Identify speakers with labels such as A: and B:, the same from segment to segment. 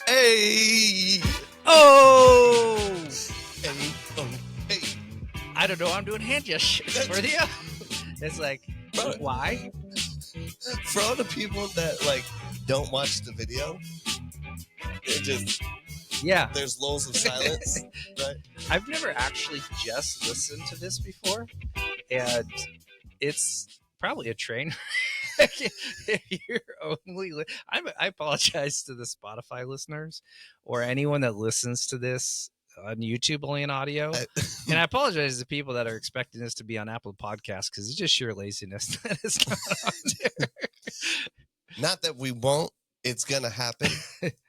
A: Hey!
B: Oh!
A: Hey! Oh, hey!
B: I don't know. I'm doing hand gestures for you. It's like,
A: Brother.
B: why?
A: For all the people that like don't watch the video, it just
B: Yeah.
A: there's lulls of silence, right?
B: I've never actually just listened to this before, and it's probably a train. If you're I apologize to the Spotify listeners or anyone that listens to this on YouTube only in audio. And I apologize to people that are expecting this to be on Apple Podcasts because it's just sheer laziness that is not on there.
A: Not that we won't. It's gonna happen.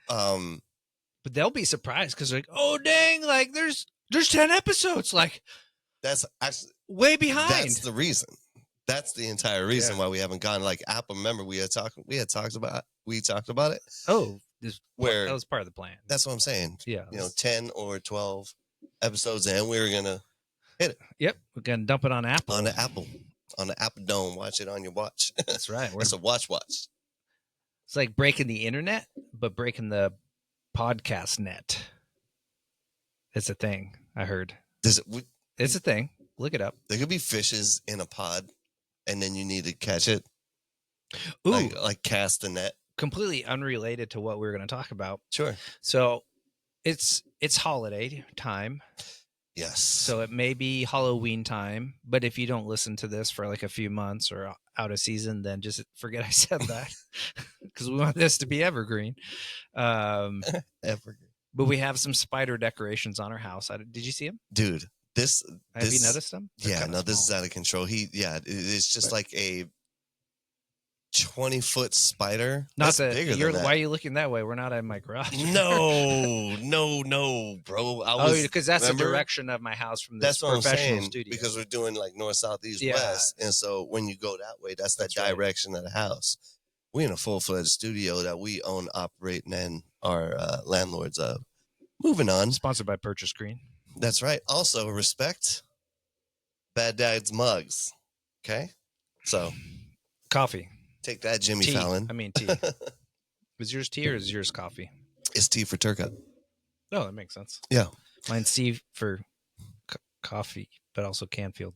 B: But they'll be surprised because they're like, oh dang, like there's 10 episodes, like
A: that's actually
B: way behind.
A: That's the reason. That's the entire reason why we haven't gone. Like Apple, remember we talked about it.
B: Oh,
A: where
B: that was part of the plan.
A: That's what I'm saying.
B: Yeah,
A: 10 or 12 episodes in, we were gonna hit it.
B: Yep, we're gonna dump it on Apple.
A: On the Apple Dome. Watch it on your watch.
B: That's right.
A: It's a watch.
B: It's like breaking the internet, but breaking the podcast net. It's a thing. I heard. It's a thing. Look it up.
A: There could be fishes in a pod, and then you need to catch it.
B: Ooh,
A: like cast a net.
B: Completely unrelated to what we were going to talk about.
A: Sure.
B: So, it's holiday time.
A: Yes.
B: So it may be Halloween time, but if you don't listen to this for like a few months or out of season, then just forget I said that because we want this to be evergreen.
A: Evergreen.
B: But we have some spider decorations on our house. Did you see them?
A: Dude,
B: have you noticed them?
A: Yeah, no, this is out of control. It's just like a 20-foot spider.
B: Not that bigger than that. Why are you looking that way? We're not in my garage.
A: No, bro.
B: Because that's the direction of my house from this professional studio.
A: Because we're doing like north, south, east, west, and so when you go that way, that's the direction of the house. We're in a full-fledged studio that we own, operate, and are landlords of. Moving on.
B: Sponsored by Purchase Green.
A: That's right. Also, respect Bad Dad's mugs. Okay? So.
B: Coffee.
A: Take that, Jimmy
B: tea.
A: Fallon.
B: I mean, tea. Is yours tea or is yours coffee?
A: It's tea for Turka.
B: Oh, that makes sense.
A: Yeah.
B: Mine's C for coffee, but also Canfield.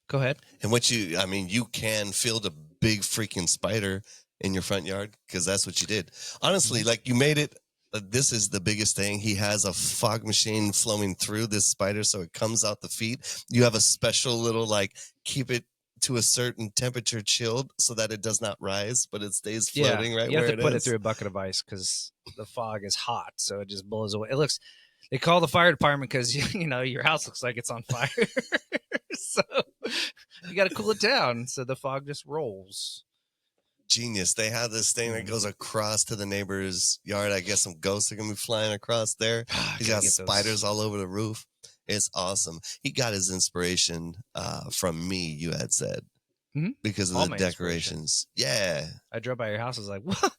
B: Go ahead.
A: And you can field a big freaking spider in your front yard because that's what you did. Honestly, like you made it. This is the biggest thing. He has a fog machine flowing through this spider so it comes out the feet. You have a special little keep it to a certain temperature chilled so that it does not rise, but it stays floating right where it is.
B: You have to put it through a bucket of ice because the fog is hot, so it just blows away. They call the fire department because your house looks like it's on fire. So you got to cool it down so the fog just rolls.
A: Genius. They have this thing that goes across to the neighbor's yard. I guess some ghosts are going to be flying across there. He's got spiders all over the roof. It's awesome. He got his inspiration from me, you had said, because of the decorations. Yeah.
B: I drove by your house. I was like, what?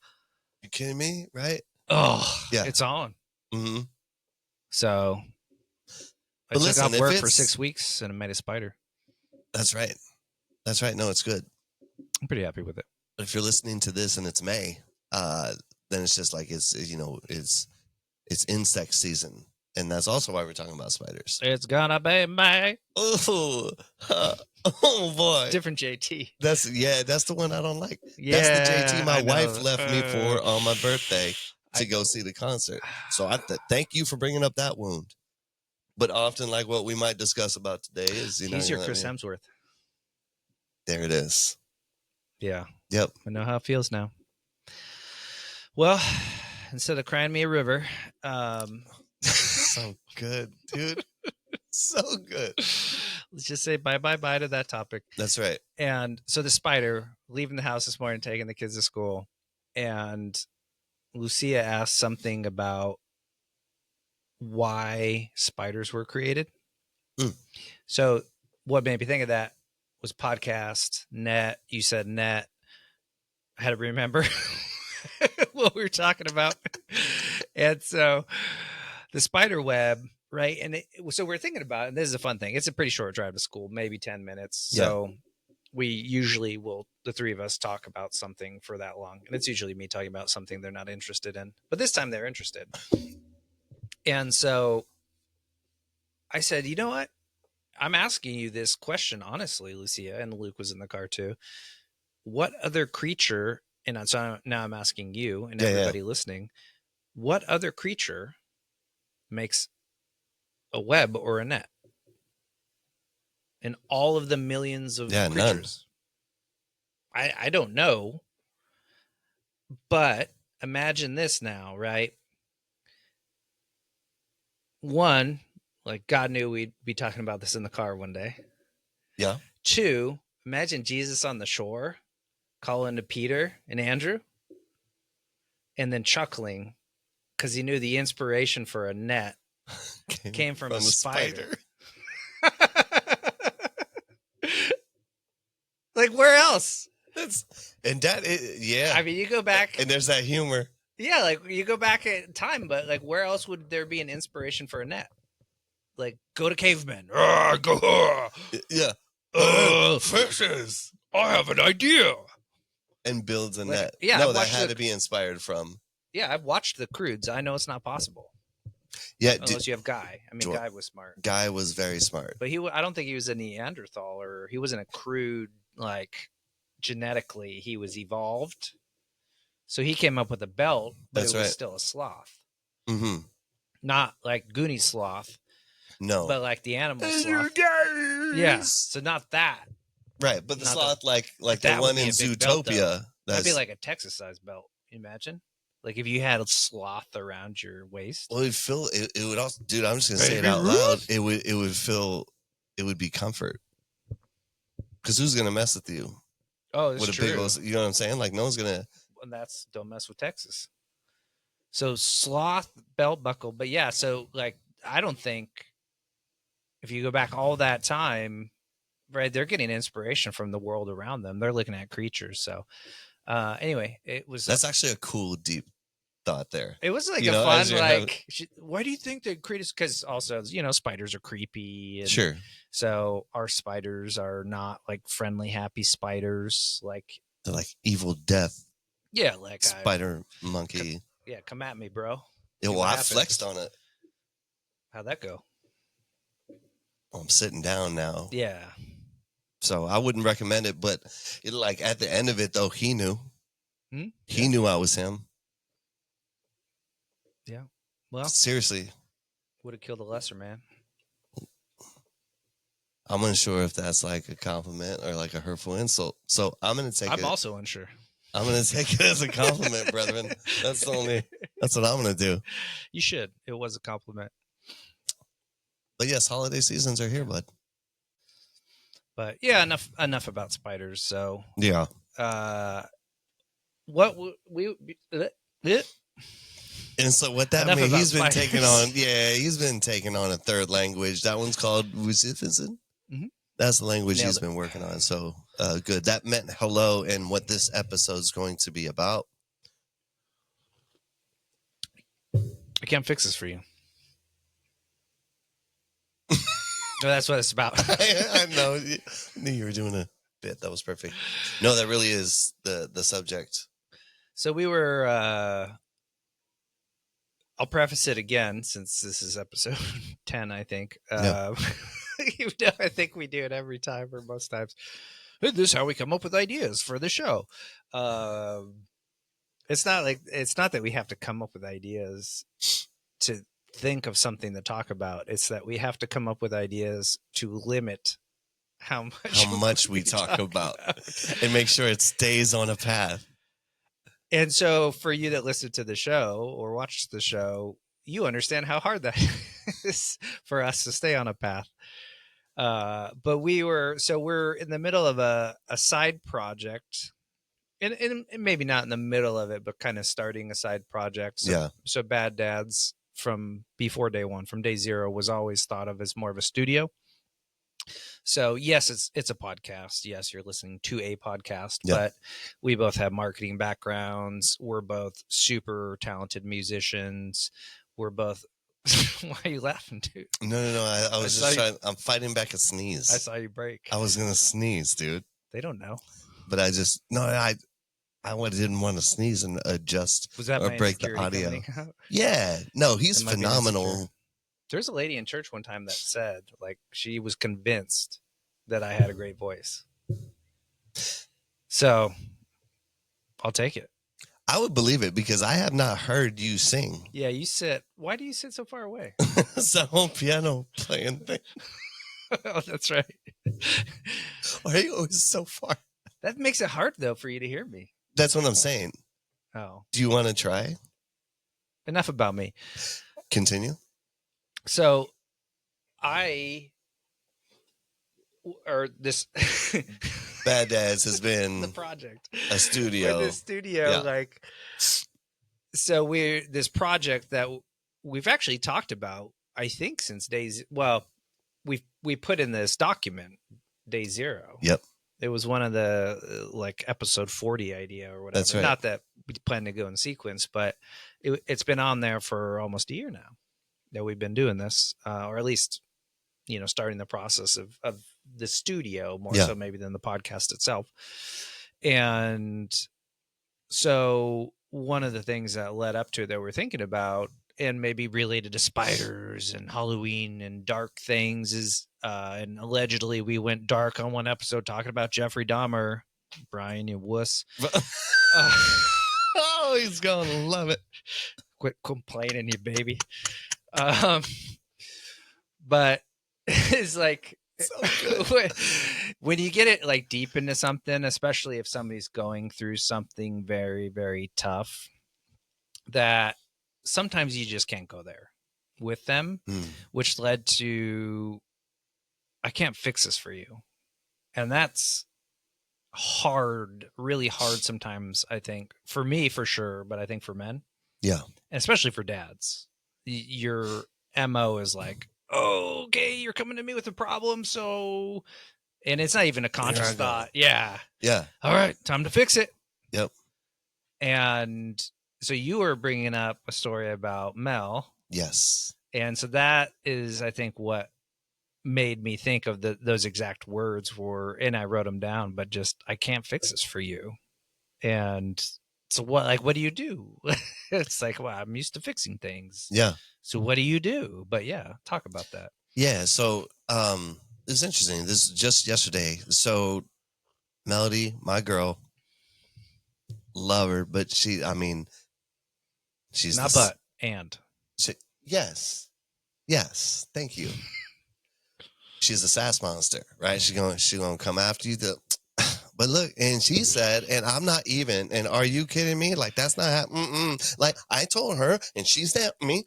A: You kidding me? Right?
B: Oh, yeah. It's on.
A: Mm-hmm.
B: So I took off work for 6 weeks and I made a spider.
A: That's right. No, it's good.
B: I'm pretty happy with it.
A: But if you're listening to this and it's May, then it's just like it's insect season. And that's also why we're talking about spiders.
B: It's gonna be May.
A: Oh boy.
B: Different JT.
A: That's the one I don't like. Yeah, that's the JT my wife left me for on my birthday to go see the concert. So thank you for bringing up that wound. But often, like what we might discuss about today is,
B: he's your Chris Hemsworth.
A: There it is.
B: Yeah.
A: Yep.
B: I know how it feels now. Well, instead of crying me a river,
A: so good, dude. So good.
B: Let's just say bye to that topic.
A: That's right.
B: And so the spider, leaving the house this morning, taking the kids to school, and Lucia asked something about why spiders were created. So what made me think of that was podcast, net. You said net. I had to remember what we were talking about. And so the spider web, right? And so we're thinking about it, and this is a fun thing. It's a pretty short drive to school, maybe 10 minutes. So we usually will, the three of us, talk about something for that long, and it's usually me talking about something they're not interested in, but this time they're interested. And so I said, you know what, I'm asking you this question honestly, Lucia, and Luke was in the car too. What other creature, and so now I'm asking you and
A: Yeah,
B: everybody listening, what other creature makes a web or a net in all of the millions of
A: yeah, none.
B: creatures? I don't know, but imagine this now, right? One, like God knew we'd be talking about this in the car one day.
A: Yeah.
B: Two, imagine Jesus on the shore calling to Peter and Andrew and then chuckling because he knew the inspiration for a net came from a spider. Like, where else?
A: And that, yeah.
B: I mean, you go back.
A: And there's that humor.
B: Yeah, like you go back in time, but like, where else would there be an inspiration for a net? Like, go to cavemen.
A: Yeah.
B: Fishes. I have an idea.
A: And builds a
B: Like,
A: net.
B: yeah,
A: No,
B: I've
A: that
B: watched
A: had
B: the-
A: to be inspired from.
B: Yeah, I've watched the Crudes. I know it's not possible
A: Yeah.
B: unless you have Guy. I mean,
A: Joel-
B: Guy was smart,
A: Guy was very smart.
B: but I don't think he was a Neanderthal, or he wasn't a crude, like, genetically he was evolved. So he came up with a belt, but
A: That's
B: it was
A: right.
B: still a sloth.
A: Mm-hmm.
B: Not like Goonie sloth,
A: No.
B: but like the animal sloth. Yeah, so not that.
A: Right, but the
B: Not
A: sloth, like
B: that
A: the
B: would
A: one
B: be
A: in
B: a big belt, though.
A: Zootopia.
B: That'd be like a Texas-sized belt. You imagine? Like if you had a sloth around your waist.
A: Well, it would also, dude. I'm just gonna say it out loud. It would be comfort. Because who's gonna mess with you?
B: Oh, that's
A: with a
B: true.
A: big old, you know what I'm saying? Like no one's gonna.
B: And that's don't mess with Texas. So sloth belt buckle, but yeah. So like, I don't think if you go back all that time, right? They're getting inspiration from the world around them. They're looking at creatures. So anyway, it was.
A: That's actually a cool, deep thought there.
B: It was like
A: You
B: a
A: know,
B: fun,
A: as you're
B: like, why do you think they created? Because also, spiders are creepy. And
A: Sure.
B: So our spiders are not like friendly, happy spiders. Like,
A: They're like evil death
B: yeah, like
A: spider monkey.
B: Yeah, come at me, bro.
A: Yeah,
B: See
A: well,
B: what
A: I
B: happens.
A: flexed on it.
B: How'd that go?
A: Well, I'm sitting down now.
B: Yeah.
A: So I wouldn't recommend it, but like at the end of it though, he knew.
B: Hmm?
A: He knew I was him.
B: Yeah. Well,
A: seriously,
B: would have killed a lesser man.
A: I'm unsure if that's like a compliment or like a hurtful insult. So I'm gonna take it.
B: I'm also unsure.
A: I'm gonna take it as a compliment, brethren. That's what I'm gonna do.
B: You should. It was a compliment.
A: But yes, holiday seasons are here, bud.
B: But yeah, enough about spiders. So
A: yeah.
B: What we
A: And so what that
B: Enough
A: means,
B: about
A: he's been
B: spiders.
A: he's been taking on a third language. That one's called Wuzifizin.
B: Mhm.
A: That's the language
B: Nailed
A: he's
B: it.
A: been working on. So good. That meant hello and what this episode is going to be about.
B: I can't fix this for you. No, that's what it's about.
A: I know. I knew you were doing a bit. That was perfect. No, that really is the subject.
B: So we were I'll preface it again since this is episode 10, I think.
A: Yeah.
B: Even though I think we do it every time or most times. This is how we come up with ideas for the show. It's not that we have to come up with ideas to think of something to talk about. It's that we have to come up with ideas to limit how much
A: we talk about and make sure it stays on a path.
B: And so for you that listen to the show or watch the show, you understand how hard that is for us to stay on a path. But we're in the middle of a side project, and maybe not in the middle of it, but kind of starting a side project. So Bad Dads from before day one, from day zero, was always thought of as more of a studio. So yes, it's a podcast. Yes, you're listening to a podcast, but we both have marketing backgrounds. We're both super talented musicians. We're both. Why are you laughing, dude?
A: No. I was just trying. I'm fighting back a sneeze.
B: I saw you break.
A: I was gonna sneeze, dude.
B: They don't know.
A: But I didn't want to sneeze and adjust
B: Was that
A: or
B: my
A: break the
B: insecurity
A: audio.
B: coming out?
A: Yeah, no, he's
B: It might be
A: phenomenal.
B: insecure. There's a lady in church one time that said, like, she was convinced that I had a great voice. So I'll take it.
A: I would believe it because I have not heard you sing.
B: Yeah, you sit. Why do you sit so far away?
A: It's the whole piano playing thing.
B: Oh, that's right.
A: Why are you always so far?
B: That makes it hard, though, for you to hear me.
A: That's what I'm saying.
B: Oh,
A: Do you want to try?
B: enough about me.
A: Continue.
B: So this
A: Bad Dads has
B: the
A: been
B: project.
A: a studio.
B: With the studio,
A: Yeah.
B: like, so this project that we've actually talked about, I think, since days. Well, we put in this document, day 0.
A: Yep.
B: It was one of the like episode 40 idea or whatever.
A: That's right.
B: Not that we plan to go in sequence, but it's been on there for almost a year now that we've been doing this, or at least, starting the process of the studio more so maybe than the podcast itself. And so one of the things that led up to it that we're thinking about, and maybe related to spiders and Halloween and dark things, is and allegedly we went dark on one episode talking about Jeffrey Dahmer. Brian, you wuss.
A: Oh, he's gonna love it.
B: Quit complaining, you baby. But it's like,
A: So good.
B: when you get it like deep into something, especially if somebody's going through something very, very tough, that sometimes you just can't go there with them, which led to, I can't fix this for you. And that's hard, really hard sometimes, I think, for me for sure, but I think for men.
A: Yeah.
B: And especially for dads. Your MO is like, oh, okay, you're coming to me with a problem, so, and it's not even a conscious thought. Yeah.
A: Yeah.
B: All right, time to fix it.
A: Yep.
B: And so you were bringing up a story about Mel.
A: Yes.
B: And so that is, I think, what made me think of those exact words were, and I wrote them down, but just, I can't fix this for you. And so what do you do? It's like, well, I'm used to fixing things.
A: Yeah.
B: So what do you do? But yeah, talk about that.
A: Yeah. So it's interesting. This is just yesterday. So Melody, my girl, love her, but she's
B: Not but, and.
A: Yes. Yes. Thank you. She's a sass monster, right? She's gonna come after you. But look, and she said, and I'm not even, and are you kidding me? Like, that's not happening. Like, I told her, and she said me.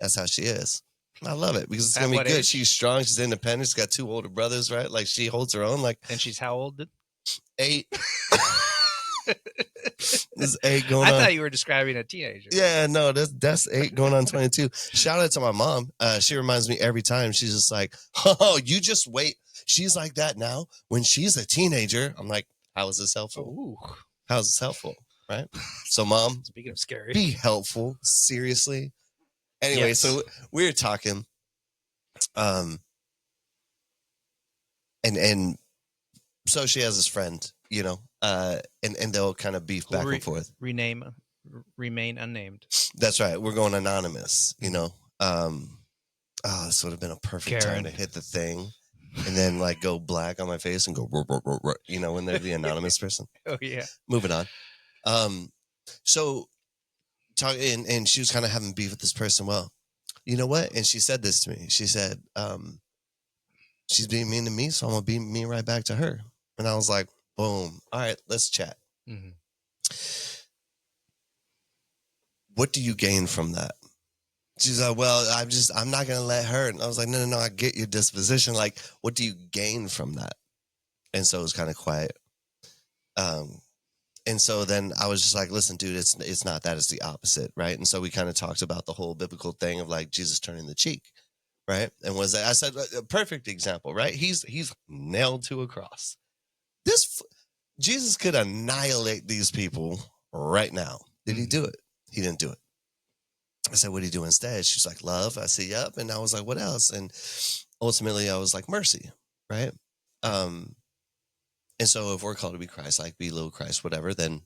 A: That's how she is. I love it because it's going to be good.
B: Age?
A: She's strong. She's independent. She's got 2 older brothers, right? Like, she holds her own. Like,
B: and she's how old?
A: 8. This is 8 going on.
B: I thought you were describing a teenager.
A: Yeah, no, that's 8 going on 22. Shout out to my mom. She reminds me every time. She's just like, oh, you just wait. She's like that now. When she's a teenager, I'm like, how is this helpful?
B: Ooh.
A: How is this helpful? Right? So, Mom,
B: speaking of scary,
A: be helpful. Seriously. Anyway,
B: yes.
A: So we were talking, and so she has this friend, and they'll kind of beef back and forth.
B: Remain unnamed.
A: That's right. We're going anonymous, this would have been a perfect time to hit the thing and then like go black on my face and go, when they're the anonymous person.
B: Oh yeah.
A: Moving on. So talking, and she was kind of having beef with this person. Well, you know what? And she said this to me. She said, she's being mean to me, so I'm going to be mean right back to her. And I was like, boom. All right, let's chat. Mm-hmm. What do you gain from that? She's like, well, I'm not going to let her. And I was like, no, I get your disposition. Like, what do you gain from that? And so it was kind of quiet. And so then I was just like, listen, dude, it's not that, it's the opposite, right? And so we kind of talked about the whole biblical thing of like Jesus turning the cheek, right? And was that, I said, a perfect example, right? He's nailed to a cross. Jesus could annihilate these people right now. Did he do it? He didn't do it. I said, what did he do instead? She's like, love. I said, yep. And I was like, what else? And ultimately I was like, mercy, right? And so if we're called to be Christ-like, be little Christ, whatever, then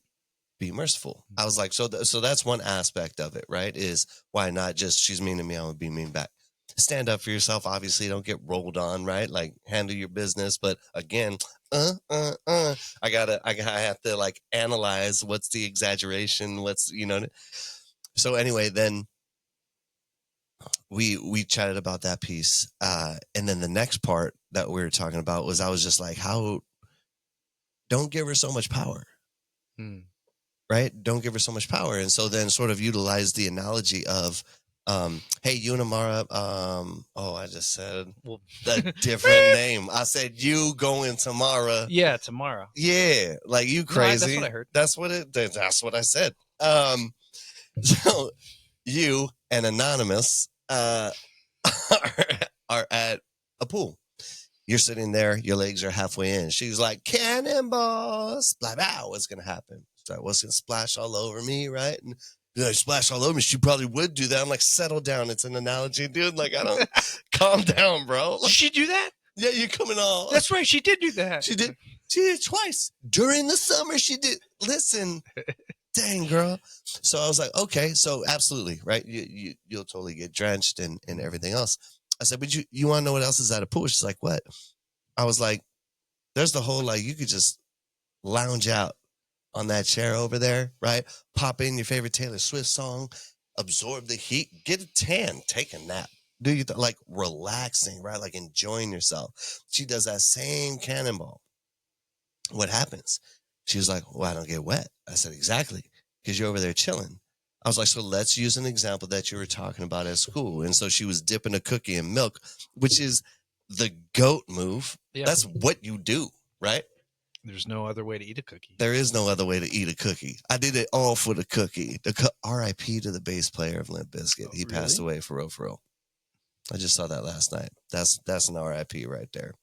A: be merciful. I was like, so that's one aspect of it, right? Is why not just she's mean to me, I would be mean back. Stand up for yourself. Obviously, don't get rolled on, right? Like handle your business. But again, I have to like analyze what's the exaggeration, what's So anyway, then we chatted about that piece, and then the next part that we were talking about was I was just like, how don't give her so much power. Right? Don't give her so much power. And so then sort of utilize the analogy of, hey, you and Amara, I just said a different name. I said you going tomorrow.
B: Yeah, tomorrow.
A: Yeah, like you crazy.
B: No, that's what I heard.
A: That's what I said. So you and Anonymous are at a pool. You're sitting there, your legs are halfway in. She's like, cannonballs, blah, blah, what's going to happen? So what's going to splash all over me, right? And splash all over me. She probably would do that. I'm like, settle down. It's an analogy, dude. Like, I don't, calm down, bro.
B: Did she do that?
A: Yeah, you're coming all.
B: That's right. She did do that.
A: She did twice. During the summer, she did. Listen, dang, girl. So I was like, okay, so absolutely, right? You'll totally get drenched and everything else. I said, but you want to know what else is at a pool? She's like, what? I was like, there's the whole, like, you could just lounge out on that chair over there, right? Pop in your favorite Taylor Swift song, absorb the heat, get a tan, take a nap. Do you like relaxing, right? Like enjoying yourself. She does that same cannonball. What happens? She was like, well, I don't get wet. I said, exactly, because you're over there chilling. I was like, so let's use an example that you were talking about at school. And so she was dipping a cookie in milk, which is the goat move. Yep. That's what you do, right?
B: There's no other way to eat a cookie.
A: There is no other way to eat a cookie. I did it all for the cookie. R.I.P. to the bass player of Limp Bizkit. He passed away for real. I just saw that last night. That's an R.I.P. right there.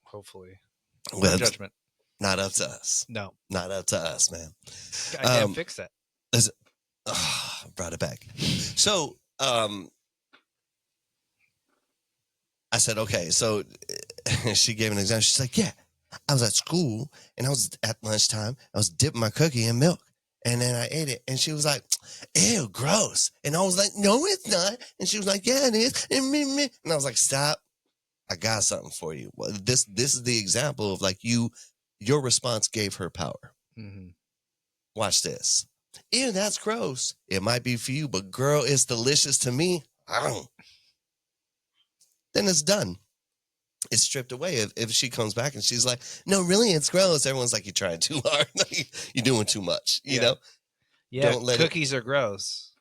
B: Hopefully.
A: Well,
B: judgment.
A: Not up to us.
B: No.
A: Not up to us, man.
B: I can't fix that.
A: Brought it back. So, I said, okay. So she gave an example. She's like, yeah, I was at school and I was at lunchtime. I was dipping my cookie in milk and then I ate it. And she was like, ew, gross. And I was like, no, it's not. And she was like, yeah, it is. And I was like, stop. I got something for you. Well, this is the example of like your response gave her power.
B: Mm-hmm.
A: Watch this. Ew, that's gross. It might be for you, but girl, it's delicious to me. Then it's done. It's stripped away. If she comes back and she's like, no, really, it's gross. Everyone's like, you're trying too hard. You're doing too much, you know?
B: Yeah, don't let cookies are gross.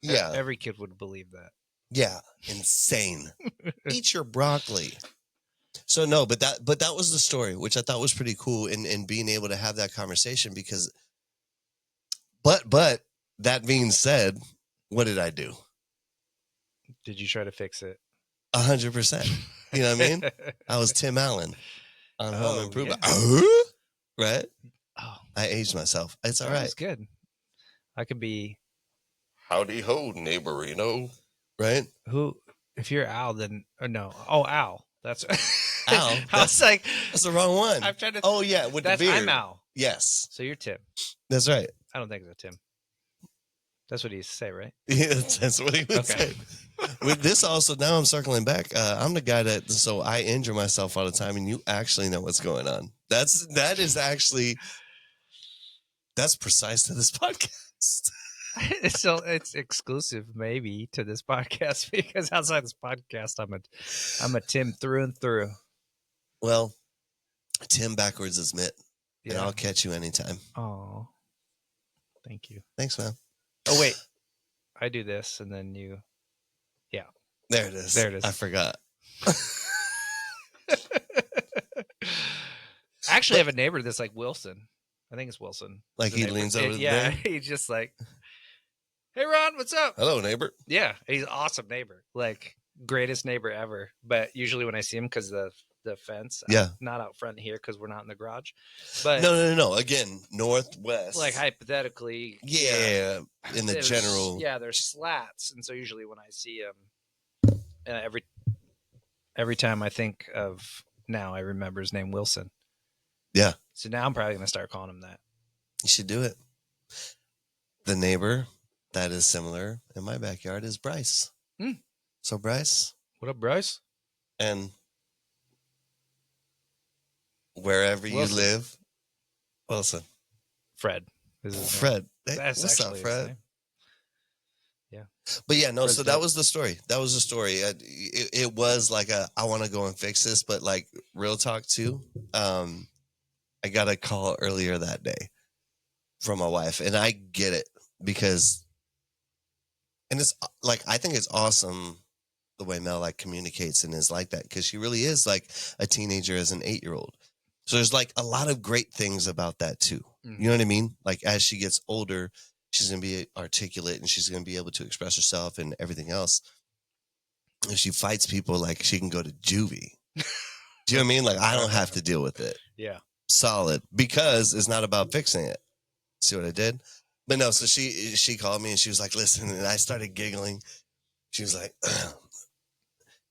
A: Yeah.
B: Every kid would believe that.
A: Yeah, insane. Eat your broccoli. So no, but that was the story, which I thought was pretty cool in being able to have that conversation because but that being said, what did I do?
B: Did you try to fix it?
A: 100%. You know what I mean? I was Tim Allen on Home Improvement.
B: Yeah.
A: Right?
B: Oh.
A: I aged myself. It's all right.
B: That's good. I could be
A: howdy ho, neighborino. Right?
B: Who if you're Al then no. Oh, Al. That's
A: Al.
B: I was like,
A: that's the wrong one.
B: I'm trying to.
A: Oh yeah, with the beard.
B: I'm Al.
A: Yes.
B: So you're Tim.
A: That's right.
B: I don't think so, Tim. That's what he used to say, right?
A: Yeah, that's what he would say. With this also, now I'm circling back. I'm the guy so I injure myself all the time, and you actually know what's going on. That's precise to this podcast.
B: So it's exclusive maybe to this podcast because outside this podcast I'm a Tim through and through.
A: Well, Tim backwards is Mitt.
B: Yeah.
A: And I'll catch you anytime.
B: Oh. Thank you.
A: Thanks, man.
B: Oh wait. I do this and then you
A: There it is. I forgot.
B: I actually have a neighbor that's like Wilson. I think it's Wilson.
A: Like he leans over the
B: yeah,
A: thing?
B: he's just like, hey, Ron, what's up?
A: Hello, neighbor.
B: Yeah, he's an awesome neighbor. Like, greatest neighbor ever. But usually when I see him, because the fence, not out front here because we're not in the garage. But
A: No. Again, northwest.
B: Like, hypothetically.
A: Yeah, in the general.
B: Yeah, there's slats. And so usually when I see him, every time I think of now I remember his name, Wilson.
A: Yeah.
B: So now I'm probably going to start calling him that.
A: You should do it. The neighbor that is similar in my backyard is Bryce. So Bryce,
B: what up, Bryce?
A: And wherever you
B: Wilson.
A: live, Wilson.
B: Fred. Is his name.
A: Fred. Hey,
B: That's
A: what's up,
B: actually his
A: Fred?
B: name. Yeah.
A: But yeah, no,
B: Fred's
A: so that
B: dope.
A: was the story. That was the story. It was like I want to go and fix this, but like real talk too. I got a call earlier that day from my wife, and I get it because, and it's like, I think it's awesome the way Mel like communicates and is like that, because she really is like a teenager as an 8-year-old. So there's like a lot of great things about that too.
B: Mm-hmm.
A: You know what I mean? Like as she gets older, she's going to be articulate and she's going to be able to express herself and everything else. If she fights people, like she can go to juvie. Do you know what I mean? Like I don't have to deal with it.
B: Yeah.
A: Solid, because it's not about fixing it. See what I did? But no, so she called me and she was like, listen, and I started giggling. She was like,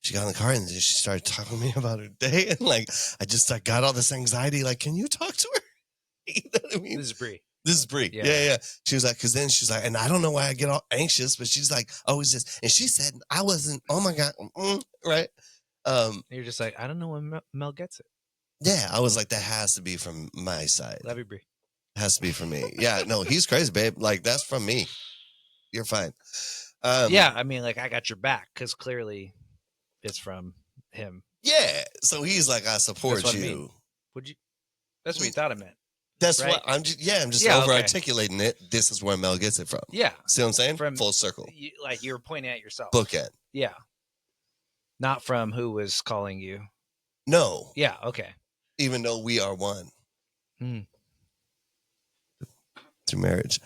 A: she got in the car and she started talking to me about her day. And like, I got all this anxiety. Like, can you talk to her? You know what I mean?
B: This is Bree.
A: This is Bree. Yeah. She was like, cause then she's like, and I don't know why I get all anxious, but she's like, oh, it's just, and she said, I wasn't, oh my God. Right.
B: You're just like, I don't know when Mel gets it.
A: Yeah. I was like, that has to be from my side.
B: Love you, Bree.
A: Has to be from me. Yeah. No, he's crazy, babe. Like that's from me. You're fine.
B: Yeah. I mean, like I got your back because clearly it's from him.
A: Yeah. So he's like, I support
B: That's what
A: you.
B: I mean. Would you? That's what you thought I meant.
A: That's
B: right?
A: what I'm just
B: Yeah,
A: over
B: okay.
A: articulating it. This is where Mel gets it from.
B: Yeah.
A: See what I'm saying?
B: From
A: Full circle.
B: Like you were pointing at yourself.
A: Bookend.
B: Yeah. Not from who was calling you.
A: No.
B: Yeah. Okay.
A: Even though we are one. Through marriage.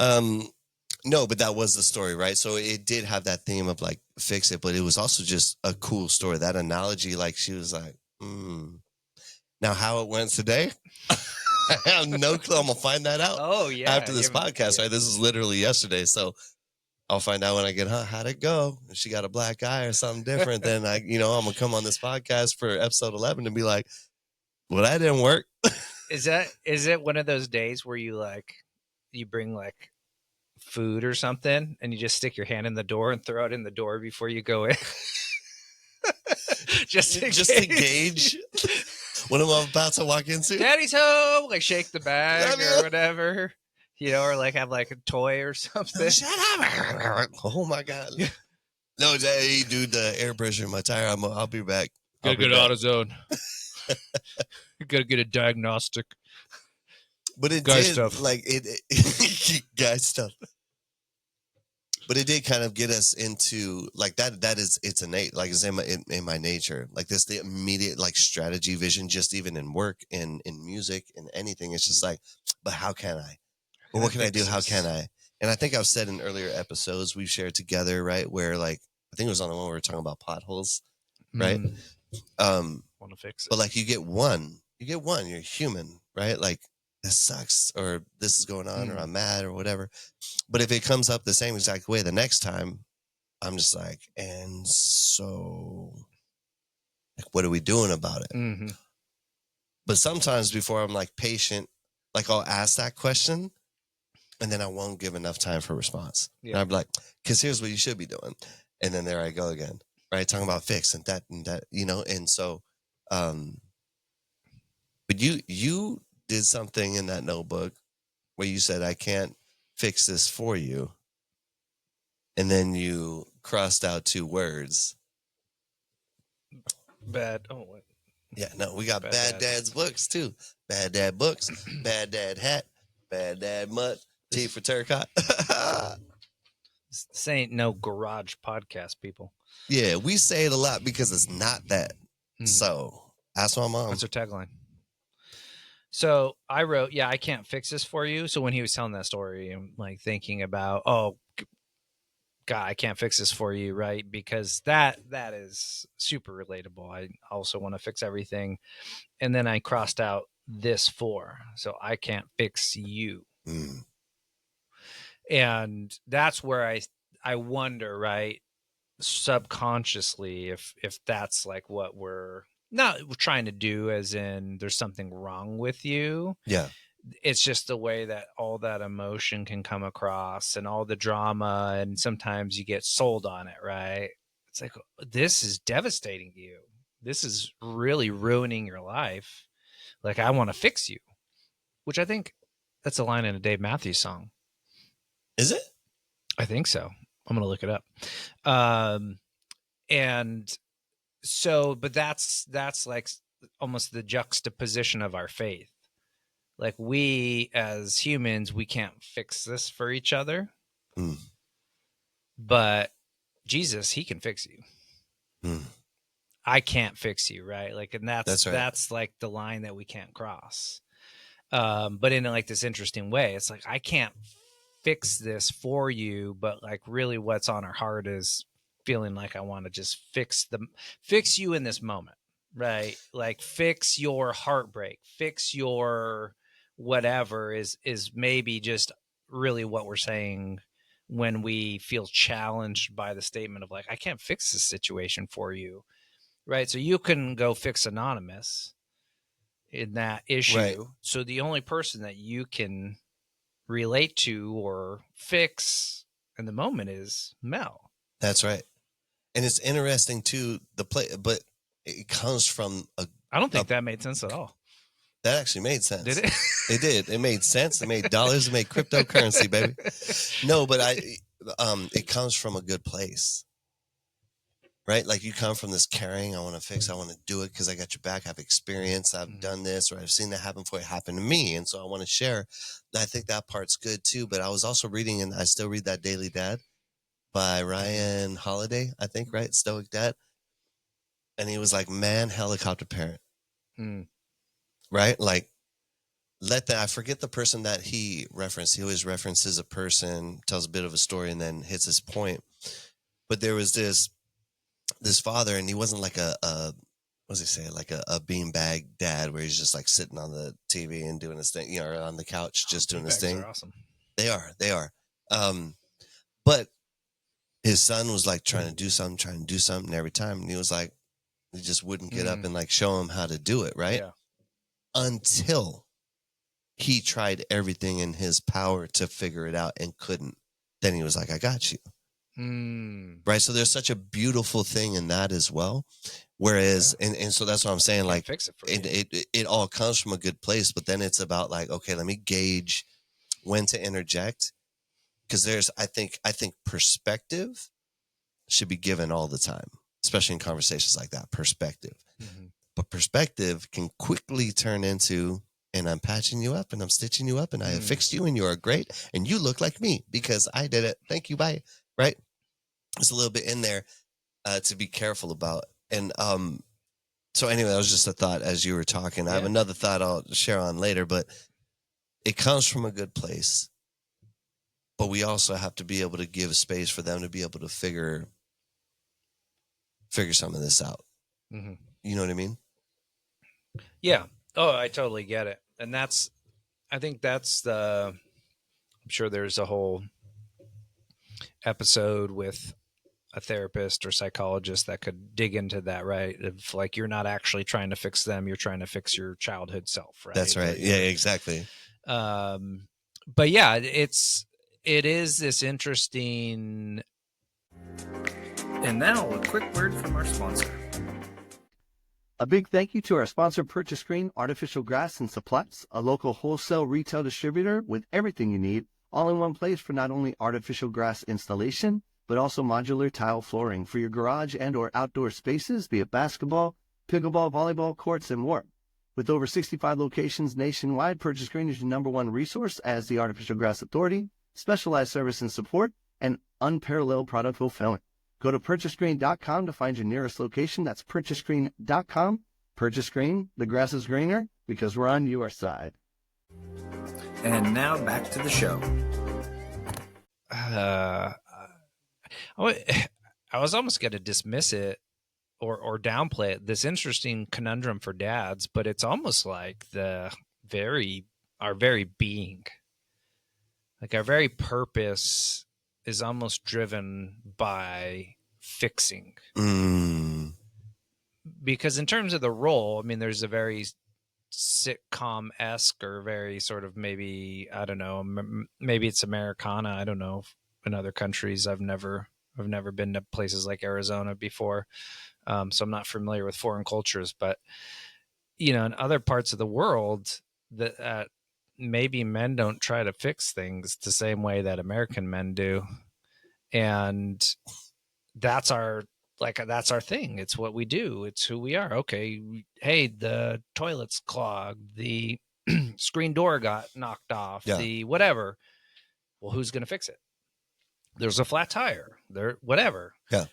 A: No, but that was the story, right? So it did have that theme of like fix it, but it was also just a cool story. That analogy, like she was like, Now how it went today, I have no clue. I'm gonna find that out.
B: Oh yeah.
A: After this podcast, right? This is literally yesterday, so I'll find out when I get how'd it go. If she got a black eye or something different, then I'm gonna come on this podcast for episode 11 and be like, well, that didn't work.
B: Is it one of those days where you bring like food or something and you just stick your hand in the door and throw it in the door before you go in? just to gauge
A: what I'm about to walk into.
B: Daddy's home, like shake the bag or whatever, or like have like a toy or something.
A: Shut up! Oh my God! No, hey, dude, the air pressure in my tire. I'll be back.
B: Gotta get AutoZone. Gotta get a diagnostic.
A: But it
B: guy
A: did
B: stuff.
A: Like it guy stuff. But it did kind of get us into like that. It's innate. Like it's in my nature. Like this, the immediate like strategy vision, just even in work, in music, in anything. It's just like, but how can I? Well, what can I do? How can I? And I think I've said in earlier episodes we've shared together, right? Where like I think it was on the one where we were talking about potholes, right?
B: Want to fix it,
A: but like you get one. You're human, right? Like this sucks, or this is going on, or I'm mad, or whatever. But if it comes up the same exact way the next time, I'm just like, and so, like, what are we doing about it? But sometimes before I'm like patient, like I'll ask that question, and then I won't give enough time for response. Yeah. And I'm like, because here's what you should be doing, and then there I go again, right? Talking about fix and that, and so, but you did something in that notebook where you said, I can't fix this for you. And then you crossed out 2 words.
B: Bad. Oh, what?
A: Yeah, no, we got Bad Dad's books too. Bad Dad books, Bad Dad hat, Bad Dad mutt, T for Turcotte.
B: This ain't no garage podcast, people.
A: Yeah, we say it a lot because it's not that. So ask my mom.
B: What's her tagline? So I wrote, I can't fix this for you. So when he was telling that story, I'm like thinking about, oh, God, I can't fix this for you, right? Because that is super relatable. I also want to fix everything. And then I crossed out this for, so I can't fix you. And that's where I wonder, right, subconsciously, if that's like what we're not trying to do as in there's something wrong with you.
A: Yeah.
B: It's just the way that all that emotion can come across and all the drama, and sometimes you get sold on it, right? It's like, this is devastating you. This is really ruining your life. Like, I want to fix you, which I think that's a line in a Dave Matthews song.
A: Is it?
B: I think so. I'm going to look it up. And so, but that's like almost the juxtaposition of our faith. Like, we as humans, we can't fix this for each other, but Jesus, he can fix you. I can't fix you, right? Like, and that's
A: right.
B: That's like the line that we can't cross. But in like this interesting way, it's like, I can't fix this for you, but like really what's on our heart is feeling like I want to just fix you in this moment, right? Like, fix your heartbreak, fix your whatever is maybe just really what we're saying when we feel challenged by the statement of like, I can't fix this situation for you, right? So you can go fix Anonymous in that issue.
A: Right.
B: So the only person that you can relate to or fix in the moment is Mel.
A: That's right. And it's interesting too, but it comes from
B: I don't think that made sense at all.
A: That actually made sense.
B: Did it?
A: It did. It made sense. It made dollars. It made cryptocurrency, baby. No, but it comes from a good place, right? Like, you come from this caring, I want to fix, I want to do it because I got your back. I've experienced, I've done this, or I've seen that happen before it happened to me. And so I want to share. I think that part's good too. But I was also reading, and I still read that Daily Dad by Ryan Holiday, I think, right? Stoic Dad. And he was like, man, helicopter parent. Right? Like, I forget the person that he referenced. He always references a person, tells a bit of a story, and then hits his point. But there was this father, and he wasn't like a what does he say? Like a beanbag dad, where he's just like sitting on the TV and doing his thing, or on the couch, just doing his thing.
B: Are awesome.
A: They are. But his son was like trying to do something, and every time, and he was like, he just wouldn't get up and like show him how to do it, right?
B: Yeah.
A: Until he tried everything in his power to figure it out and couldn't. Then he was like, I got you. Right. So there's such a beautiful thing in that as well. Whereas, and so that's what I'm saying. Like,
B: fix it for
A: it all comes from a good place, but then it's about like, okay, let me gauge when to interject. Because I think perspective should be given all the time, especially in conversations like that. Perspective. But perspective can quickly turn into, and I'm patching you up and I'm stitching you up and I have fixed you and you are great and you look like me because I did it. Thank you. Bye. Right. There's a little bit in there to be careful about. And so anyway, that was just a thought as you were talking. I have another thought I'll share on later, but it comes from a good place. But we also have to be able to give space for them to be able to figure some of this out. You know what I mean?
B: Yeah. Oh, I totally get it. And I think that's I'm sure there's a whole episode with a therapist or psychologist that could dig into that, right? If like, you're not actually trying to fix them, you're trying to fix your childhood self, right?
A: That's right. Yeah, exactly.
B: But yeah, it is this interesting. And now a quick word from our sponsor.
C: A big thank you to our sponsor, Purchase Green Artificial Grass and Supplies, a local wholesale retail distributor with everything you need, all in one place for not only artificial grass installation, but also modular tile flooring for your garage and or outdoor spaces, be it basketball, pickleball, volleyball courts, and more. With over 65 locations nationwide, Purchase Green is your #1 resource as the Artificial Grass Authority, specialized service and support, and unparalleled product fulfillment. Go to purchasegreen.com to find your nearest location. That's purchasegreen.com. Purchase Green, the grass is greener because we're on your side.
B: And now back to the show. I was almost going to dismiss it or downplay it, this interesting conundrum for dads, but it's almost like our very being, like our very purpose is almost driven by fixing. because in terms of the role, I mean, there's a very sitcom-esque or very sort of maybe, I don't know, maybe it's Americana. I don't know. In other countries, I've never been to places like Arizona before, so I'm not familiar with foreign cultures. But in other parts of the world, that maybe men don't try to fix things the same way that American men do, and that's our thing. It's what we do. It's who we are. Okay, hey, the toilet's clogged, the screen door got knocked off,
A: Yeah.
B: the whatever. Well, who's going to fix it? There's a flat tire there, whatever.
A: Yeah.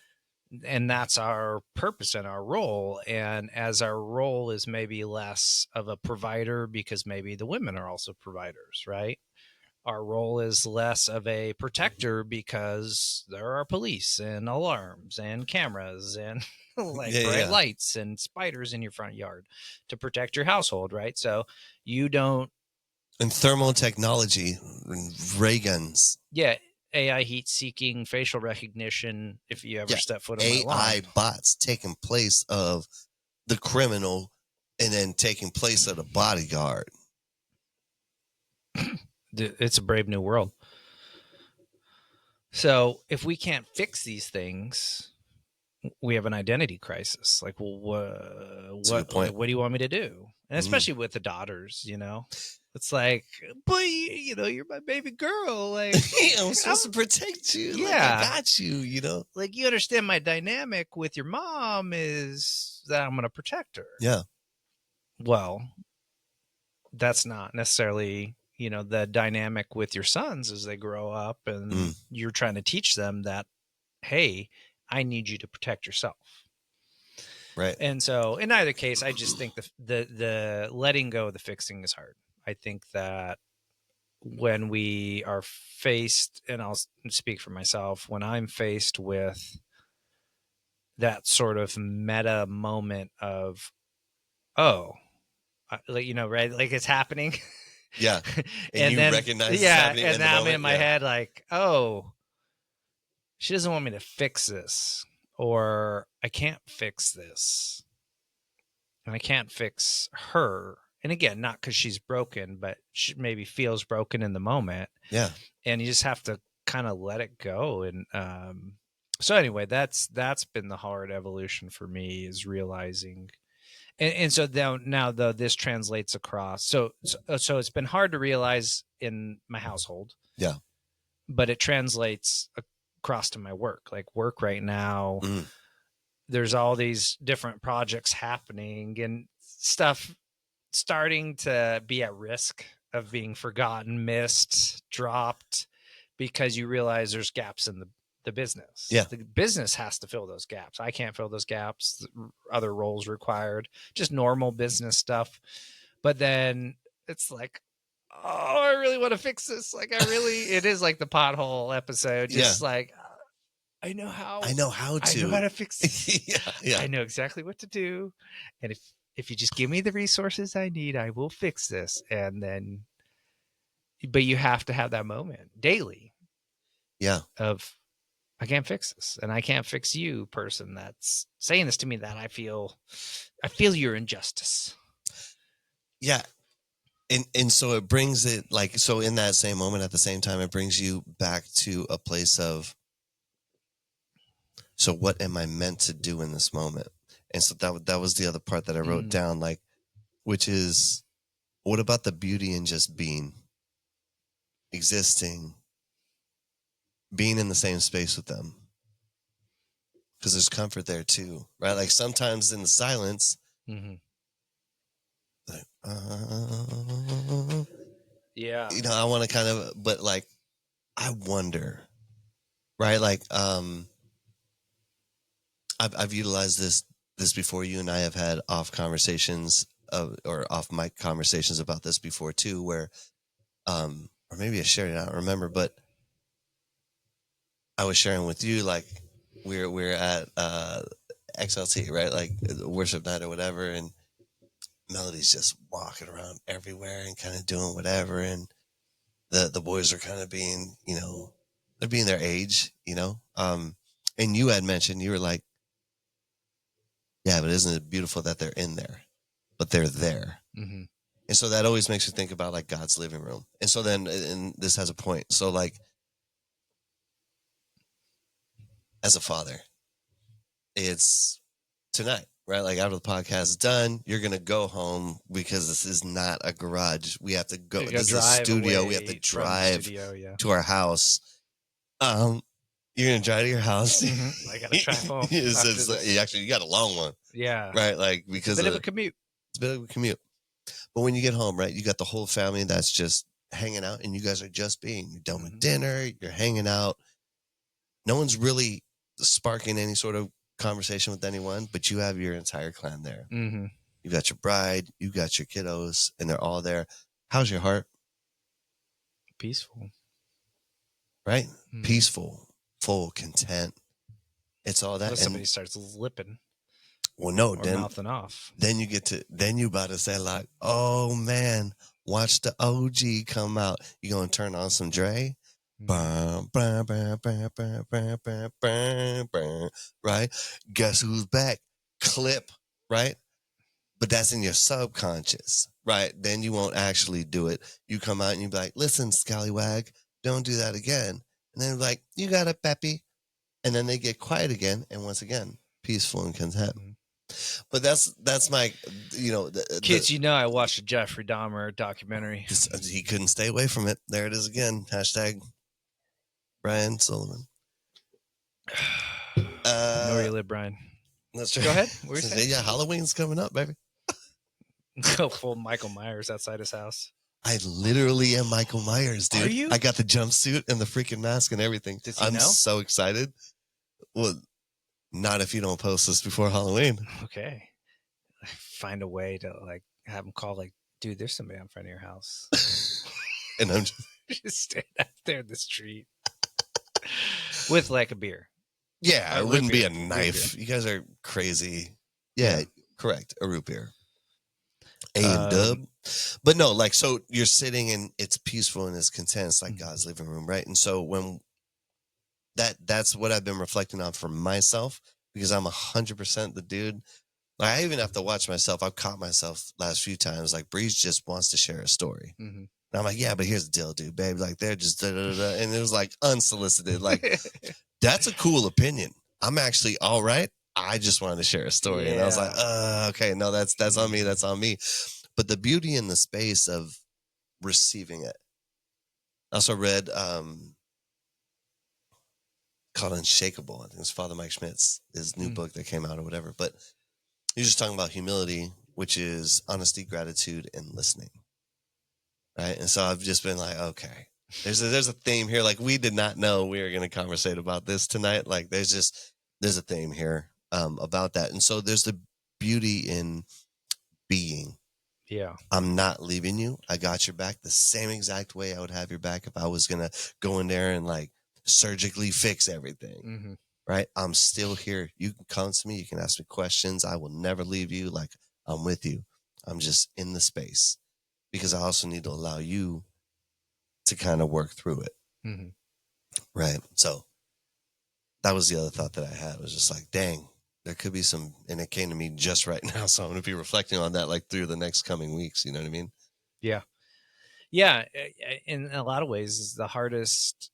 B: And that's our purpose and our role. And as our role is maybe less of a provider, because maybe the women are also providers, right? Our role is less of a protector because there are police and alarms and cameras and like bright lights and spiders in your front yard to protect your household, right? So you don't.
A: And thermal technology, ray guns.
B: Yeah. AI heat seeking, facial recognition. If you ever step foot on my lawn.
A: AI bots taking place of the criminal and then taking place of the bodyguard.
B: It's a brave new world. So if we can't fix these things, we have an identity crisis. Like, well, what do you want me to do? And especially with the daughters, it's like, boy, you're my baby girl. Like,
A: I'm supposed to protect you.
B: Yeah,
A: like, I got you.
B: Like, you understand my dynamic with your mom is that I'm going to protect her.
A: Yeah.
B: Well, that's not necessarily the dynamic with your sons as they grow up, and you're trying to teach them that, hey, I need you to protect yourself.
A: Right.
B: And so in either case, I just think the letting go of the fixing is hard. I think that when we are faced, and I'll speak for myself, when I'm faced with that sort of meta moment of, right? Like it's happening.
A: Yeah.
B: And
A: you
B: then,
A: recognize it's happening
B: and
A: in the
B: now I'm
A: moment?
B: in my head like, oh, she doesn't want me to fix this, or I can't fix this, and I can't fix her. And again, not because she's broken, but she maybe feels broken in the moment.
A: Yeah.
B: And you just have to kind of let it go. And so anyway, that's been the hard evolution for me, is realizing. And so now though, this translates across. So it's been hard to realize in my household.
A: Yeah.
B: But it translates across to my work. Like work right now, there's all these different projects happening and stuff starting to be at risk of being forgotten, missed, dropped, because you realize there's gaps in the business.
A: Yeah.
B: The business has to fill those gaps. I can't fill those gaps. Other roles required, just normal business stuff. But then it's like, oh, I really want to fix this. Like, it is like the pothole episode. Just like, I know how to fix this.
A: Yeah.
B: I know exactly what to do. And if you just give me the resources I need, I will fix this. And then, but you have to have that moment daily.
A: Yeah.
B: Of, I can't fix this, and I can't fix you, person that's saying this to me, that I feel your injustice.
A: Yeah. And so it brings it like, so in that same moment, at the same time, it brings you back to a place of, so what am I meant to do in this moment? And so that was the other part that I wrote down, like, which is, what about the beauty in just being, existing, being in the same space with them? Because there's comfort there too, right? Like sometimes in the silence, like,
B: yeah,
A: I want to kind of, but like, I wonder, right? Like, I've utilized this before. You and I have had off conversations or off mic conversations about this before too, where, or maybe I shared it, I don't remember, but I was sharing with you, like, we're at XLT, right? Like worship night or whatever, and Melody's just walking around everywhere and kind of doing whatever, and the boys are kind of being, they're being their age, and you had mentioned, you were like, Yeah, but isn't it beautiful that they're in there, but they're there.
B: Mm-hmm.
A: And so that always makes you think about like God's living room. And so then, and this has a point. So like, as a father, it's tonight, right? Like after the podcast is done, you're going to go home because this is not a garage. We have to go.
B: You gotta
A: This is a
B: drive
A: studio. We have
B: away
A: to
B: from the
A: drive
B: studio, yeah.
A: to our house. You're going to drive to your house.
B: I gotta drive home.
A: Actually, you got a long one,
B: Yeah.
A: right? Like because
B: It's a bit of a commute.
A: It's a bit of a commute. But when you get home, right, you got the whole family that's just hanging out, and you guys are just being. You're done with dinner. You're hanging out. No one's really sparking any sort of conversation with anyone, but you have your entire clan there.
B: Mm-hmm.
A: You got your bride, you got your kiddos, and they're all there. How's your heart?
B: Peaceful.
A: Right?
B: Mm-hmm.
A: Peaceful, full, content. It's all that.
B: Unless somebody starts lipping.
A: Well, no,
B: or
A: then
B: mouthing off.
A: Then you about to say like, oh man, watch the OG come out. You gonna turn on some Dre? Right? Guess who's back? Clip, right? But that's in your subconscious, right? Then you won't actually do it. You come out and you be like, listen, scallywag, don't do that again. And then like, you got it, Peppy. And then they get quiet again. And once again, peaceful and content. Mm-hmm. But that's my,
B: kids. I watched a Jeffrey Dahmer documentary.
A: He couldn't stay away from it. There it is again. # Brian Sullivan.
B: Know where you live, Brian.
A: That's right.
B: Go ahead. What were you saying?
A: Yeah, Halloween's coming up, baby.
B: Go full Michael Myers outside his house.
A: I literally am Michael Myers, dude.
B: Are you?
A: I got the jumpsuit and the freaking mask and everything.
B: Does he
A: I'm
B: know?
A: so excited. Well, not if you don't post this before Halloween.
B: Okay. Find a way to like have him call like, dude, there's somebody out front of your house.
A: And I'm
B: just stand out there in the street with like a beer.
A: Yeah, it wouldn't be a knife. You guys are crazy. Yeah, correct. A root beer. Dub. But no, like, so you're sitting and it's peaceful and it's content. It's like God's living room, right? And so when that's what I've been reflecting on for myself, because I'm 100% the dude. Like, I even have to watch myself. I've caught myself last few times. Like, Breeze just wants to share a story. Mm-hmm. And I'm like, yeah, but here's the deal, dude, babe. Like, they're just da-da-da-da. And it was like unsolicited. Like, that's a cool opinion. I'm actually all right. I just wanted to share a story. Yeah. And I was like, okay, no, that's on me. That's on me. But the beauty in the space of receiving it. I also read called Unshakable. I think it's Father Mike Schmidt's, his new book that came out or whatever. But he's just talking about humility, which is honesty, gratitude, and listening. Right. And so I've just been like, okay, there's a theme here. Like, we did not know we were going to conversate about this tonight. Like, there's a theme here about that. And so there's the beauty in being.
B: Yeah.
A: I'm not leaving you. I got your back the same exact way I would have your back if I was going to go in there and like surgically fix everything. Mm-hmm. Right. I'm still here. You can come to me. You can ask me questions. I will never leave you. Like, I'm with you. I'm just in the space because I also need to allow you to kind of work through it. Mm-hmm. Right. So that was the other thought that I had. It was just like, dang, there could be some, and it came to me just right now. So I'm going to be reflecting on that like through the next coming weeks. You know what I mean?
B: Yeah. Yeah. In a lot of ways, is the hardest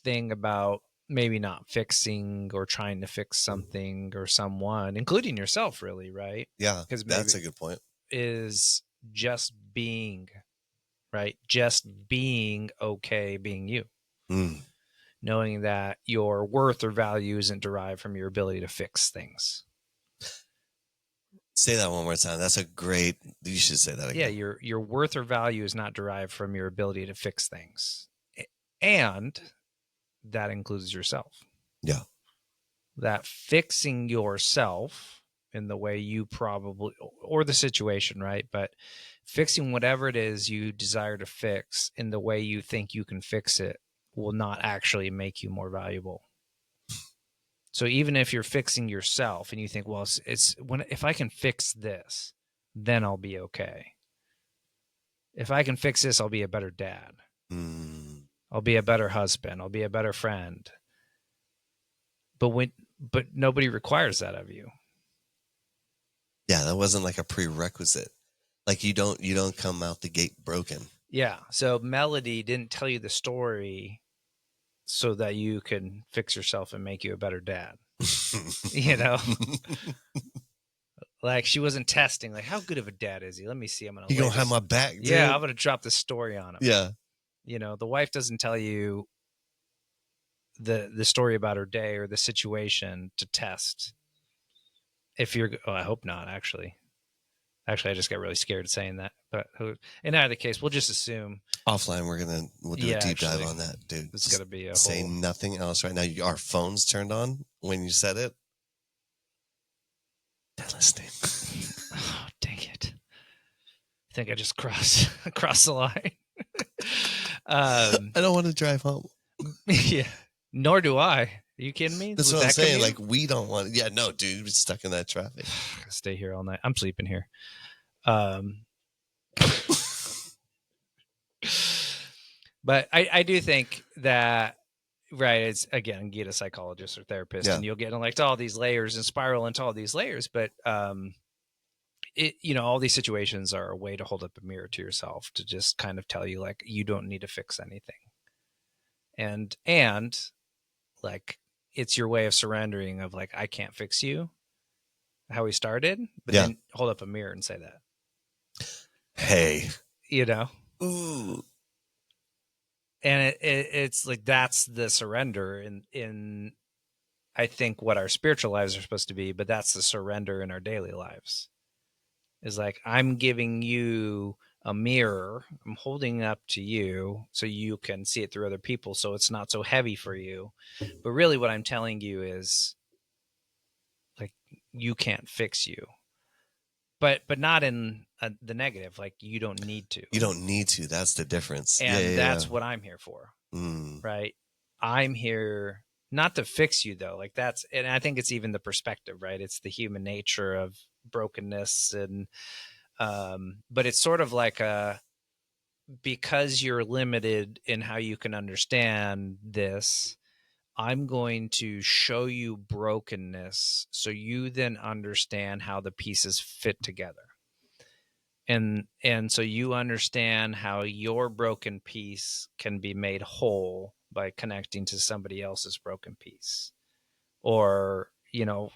B: thing about maybe not fixing or trying to fix something or someone, including yourself, really, right?
A: Yeah. Because that's a good point.
B: Is just being, right? Just being okay being you. Knowing that your worth or value isn't derived from your ability to fix things.
A: Say that one more time. That's a great, you should say that again.
B: Yeah, your worth or value is not derived from your ability to fix things. And that includes yourself.
A: Yeah.
B: That fixing yourself in the way you probably, or the situation, right? But fixing whatever it is you desire to fix in the way you think you can fix it will not actually make you more valuable. So even if you're fixing yourself and you think, well, if I can fix this, then I'll be okay. If I can fix this, I'll be a better dad. I'll be a better husband. I'll be a better friend. But nobody requires that of you.
A: Yeah, that wasn't like a prerequisite. Like you don't come out the gate broken.
B: Yeah. So Melody didn't tell you the story so that you can fix yourself and make you a better dad. You know, like she wasn't testing, like, how good of a dad is he? Let me see. I'm going to
A: You gonna have my back, dude?
B: Yeah, I'm going to drop this story on him.
A: Yeah.
B: You know, the wife doesn't tell you the story about her day or the situation to test. If you're, oh, I hope not, actually. Actually, I just got really scared saying that. But in either case, we'll just assume.
A: Offline, we'll do a deep dive
B: actually,
A: on that, dude.
B: It's going to be a
A: Say
B: whole...
A: nothing else right now. Our phones turned on when you said it. They're listening.
B: Oh, dang it. I think I just crossed the line.
A: I don't want to drive home.
B: Yeah. Nor do I. Are you kidding me?
A: That's
B: With
A: what I'm
B: that
A: saying.
B: commute?
A: Like, we don't want. Yeah, no, dude, we're stuck in that traffic.
B: Stay here all night. I'm sleeping here. But I do think that, right, it's, again, get a psychologist or therapist, and you'll get in like all these layers and spiral into all these layers. But it, you know, all these situations are a way to hold up a mirror to yourself, to just kind of tell you, like, you don't need to fix anything. And like, it's your way of surrendering, of like, I can't fix you how we started, but then hold up a mirror and say that.
A: Hey.
B: You know?
A: Ooh.
B: And it's like, that's the surrender in I think what our spiritual lives are supposed to be, but that's the surrender in our daily lives. Is like, I'm giving you a mirror, I'm holding it up to you so you can see it through other people, so it's not so heavy for you. But really what I'm telling you is, like, you can't fix you. But not in the negative, like, you don't need to.
A: You don't need to. That's the difference.
B: And that's what I'm here for.
A: Mm.
B: Right? I'm here not to fix you, though. Like, that's, and I think it's even the perspective, right? It's the human nature of brokenness. And but it's sort of like because you're limited in how you can understand this, I'm going to show you brokenness so you then understand how the pieces fit together. And so you understand how your broken piece can be made whole by connecting to somebody else's broken piece. Or, you know,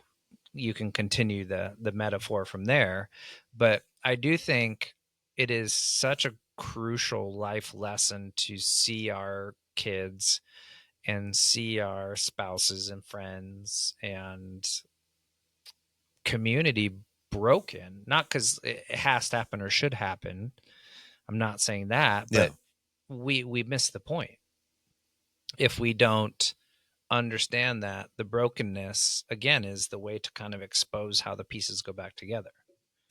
B: you can continue the metaphor from there. But I do think it is such a crucial life lesson to see our kids and see our spouses and friends and community broken, not because it has to happen or should happen. I'm not saying that, but we miss the point if we don't understand that the brokenness, again, is the way to kind of expose how the pieces go back together.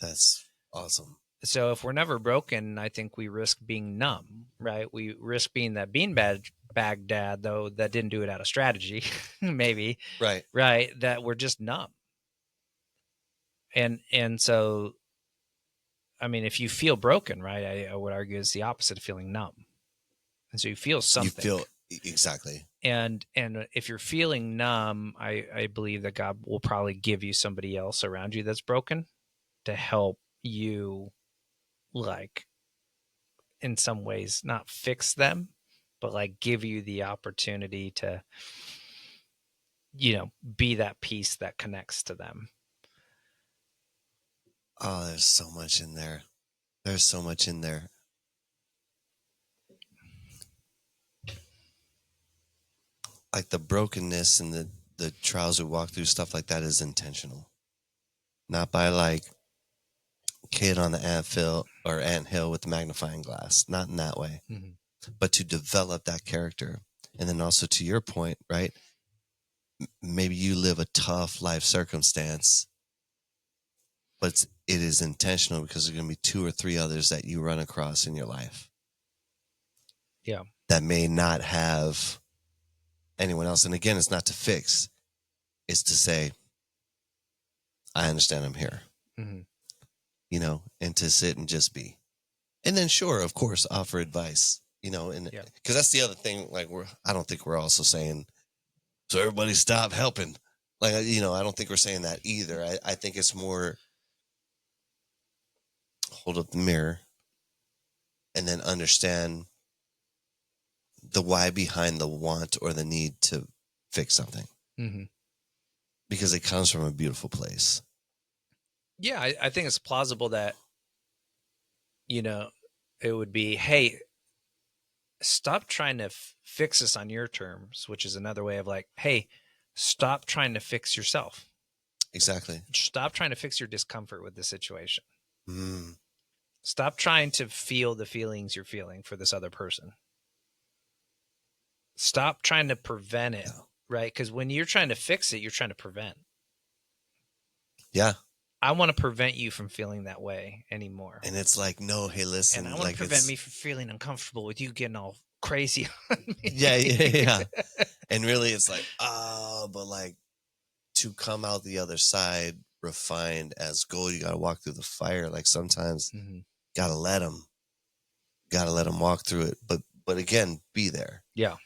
A: That's awesome.
B: So if we're never broken, I think we risk being numb, right? We risk being that beanbag dad, though, that didn't do it out of strategy, maybe. Right. That we're just numb. And so, I mean, if you feel broken, right, I would argue it's the opposite of feeling numb. And so you feel something.
A: You feel, exactly.
B: And if you're feeling numb, I believe that God will probably give you somebody else around you that's broken to help you, like, in some ways, not fix them, but like give you the opportunity to, you know, be that piece that connects to them.
A: Oh, there's so much in there. There's so much in there. Like the brokenness and the trials we walk through, stuff like that is intentional. Not by like kid on the anthill with the magnifying glass. Not in that way. Mm-hmm. But to develop that character. And then also to your point, right? Maybe you live a tough life circumstance, but it is intentional because there's going to be 2 or 3 others that you run across in your life.
B: Yeah.
A: That may not have anyone else. And again, it's not to fix. It's to say, I understand I'm here. Mm-hmm. You know, and to sit and just be. And then sure, of course, offer advice, you know, and because that's the other thing, like I don't think we're also saying, so everybody stop helping. Like, you know, I don't think we're saying that either. I think it's more hold up the mirror, and then understand the why behind the want or the need to fix something.
B: Mm-hmm.
A: Because it comes from a beautiful place.
B: Yeah, I think it's plausible that, you know, it would be, hey, stop trying to fix this on your terms, which is another way of like, hey, stop trying to fix yourself.
A: Exactly.
B: Stop trying to fix your discomfort with the situation.
A: Mm.
B: Stop trying to feel the feelings you're feeling for this other person. Stop trying to prevent it, right? Because when you're trying to fix it, you're trying to prevent.
A: Yeah.
B: I want to prevent you from feeling that way anymore.
A: And it's like, no, hey, listen.
B: And I want
A: like
B: to prevent me from feeling uncomfortable with you getting all crazy on me.
A: Yeah. And really it's like, but like to come out the other side refined as gold, you got to walk through the fire. Like sometimes got to let them walk through it. But again, be there.
B: Yeah.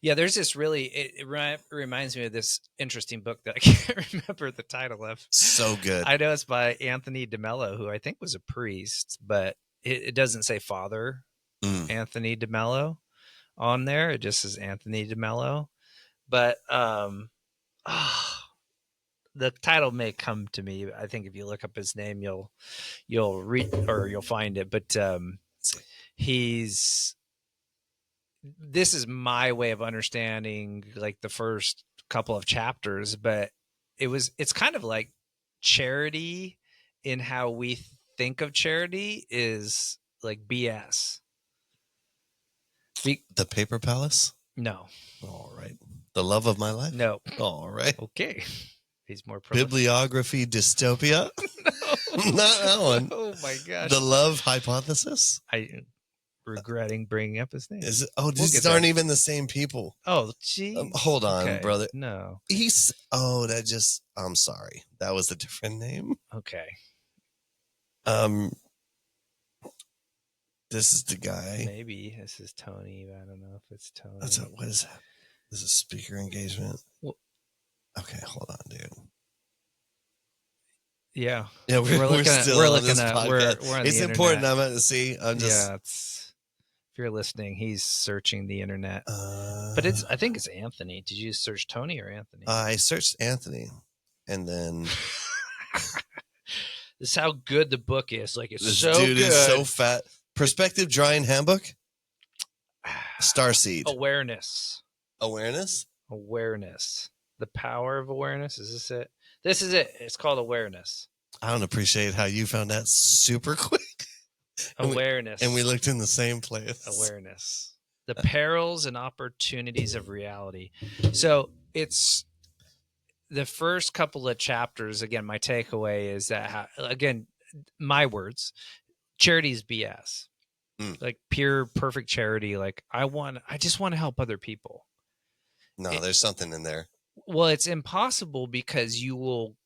B: Yeah, there's this really, it reminds me of this interesting book that I can't remember the title of.
A: So good.
B: I know it's by Anthony DeMello, who I think was a priest, but it doesn't say Father Anthony DeMello on there. It just says Anthony DeMello. But the title may come to me. I think if you look up his name, you'll read or you'll find it. But this is my way of understanding like the first couple of chapters, but it's kind of like charity in how we think of charity is like BS.
A: The Paper Palace?
B: No.
A: All right. The Love of My Life?
B: No.
A: All right.
B: Okay. He's more
A: Bibliography dystopia? No. Not that one.
B: Oh my gosh.
A: The Love Hypothesis?
B: Regretting bringing up his name.
A: Is it? Oh, these aren't even the same people.
B: Oh, gee.
A: Hold on, brother.
B: No.
A: I'm sorry. That was a different name.
B: Okay.
A: This is the guy.
B: Maybe this is Tony. I don't know if it's Tony.
A: What is that? This is speaker engagement.
B: Well,
A: okay, hold on, dude.
B: Yeah.
A: Yeah, we're still on this podcast.
B: We're on
A: it's
B: the
A: important.
B: internet.
A: I'm at to see. I'm just.
B: Yeah, if you're listening, he's searching the internet. But I think it's Anthony. Did you search Tony or Anthony?
A: I searched Anthony, and then.
B: This is how good the book is. Like, it's
A: this
B: so
A: dude
B: good.
A: Is so fat. Perspective Drawing Handbook. Starseed.
B: Awareness. The power of awareness. Is this it? This is it. It's called awareness.
A: I don't appreciate how you found that super quick.
B: Awareness.
A: And we looked in the same place.
B: Awareness. The perils and opportunities of reality. So it's the first couple of chapters. Again, my takeaway is that, again, my words, charity is BS. Like pure, perfect charity. Like I just want to help other people.
A: No, there's something in there.
B: Well, it's impossible because you will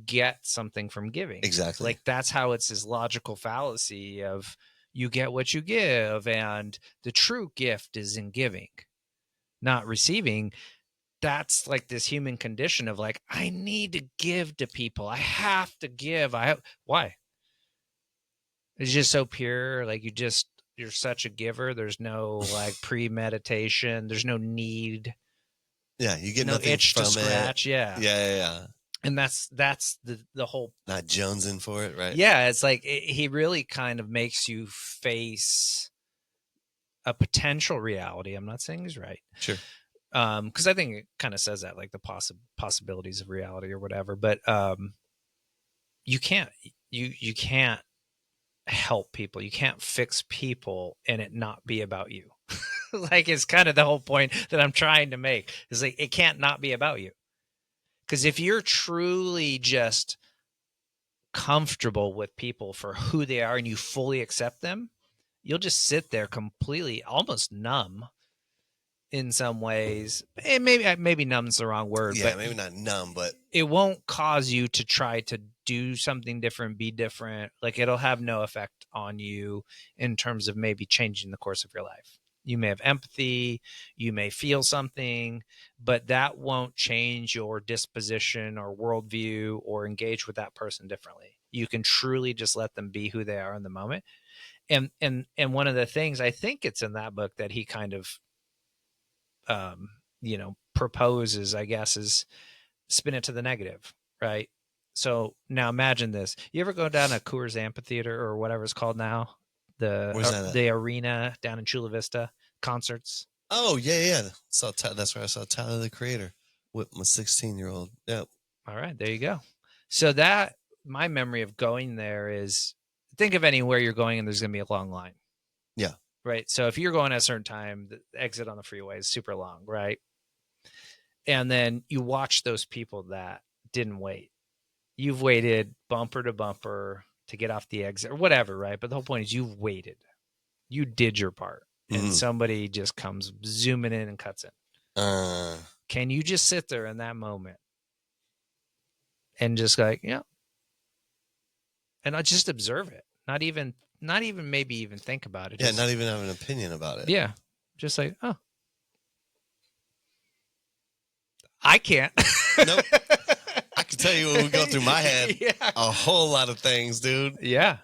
B: get something from giving.
A: Exactly.
B: Like that's how it's this logical fallacy of you get what you give, and the true gift is in giving, not receiving. That's like this human condition of like, I need to give to people. I have to give. Why? It's just so pure. Like you're such a giver. There's no like premeditation. There's no need.
A: Yeah, you get
B: no
A: nothing
B: itch
A: from
B: to scratch.
A: it.
B: Yeah. And that's the whole.
A: Not jonesing for it, right?
B: Yeah, it's like he really kind of makes you face a potential reality. I'm not saying he's right.
A: Sure.
B: Because I think it kind of says that, like the possibilities of reality or whatever. But you can't help people. You can't fix people and it not be about you. Like it's kind of the whole point that I'm trying to make. Is like it can't not be about you. Because if you're truly just comfortable with people for who they are and you fully accept them, you'll just sit there completely almost numb in some ways. And maybe numb's the wrong word.
A: Yeah,
B: but
A: maybe not numb, but
B: it won't cause you to try to do something different, be different. Like it'll have no effect on you in terms of maybe changing the course of your life. You may have empathy, you may feel something, but that won't change your disposition or worldview or engage with that person differently. You can truly just let them be who they are in the moment. And one of the things, I think it's in that book, that he kind of proposes, I guess, is spin it to the negative, right? So now imagine this. You ever go down a Coors Amphitheater or whatever it's called now?
A: Where's that at?
B: The arena down in Chula Vista, concerts.
A: Oh, yeah. That's where I saw Tyler, the Creator, with my 16-year-old. Yep.
B: All right, there you go. So that, my memory of going there is, think of anywhere you're going and there's going to be a long line.
A: Yeah.
B: Right. So if you're going at a certain time, the exit on the freeway is super long, right? And then you watch those people that didn't wait. You've waited bumper to bumper to get off the exit or whatever, right? But the whole point is you've waited. You did your part. And somebody just comes zooming in and cuts in. Can you just sit there in that moment and just like, yeah, and I just observe it? Not even maybe even think about it.
A: Yeah, not even have an opinion about it.
B: Yeah. Just like, oh. I can't.
A: Nope. I can tell you when we go through my head, a whole lot of things, dude.
B: Yeah.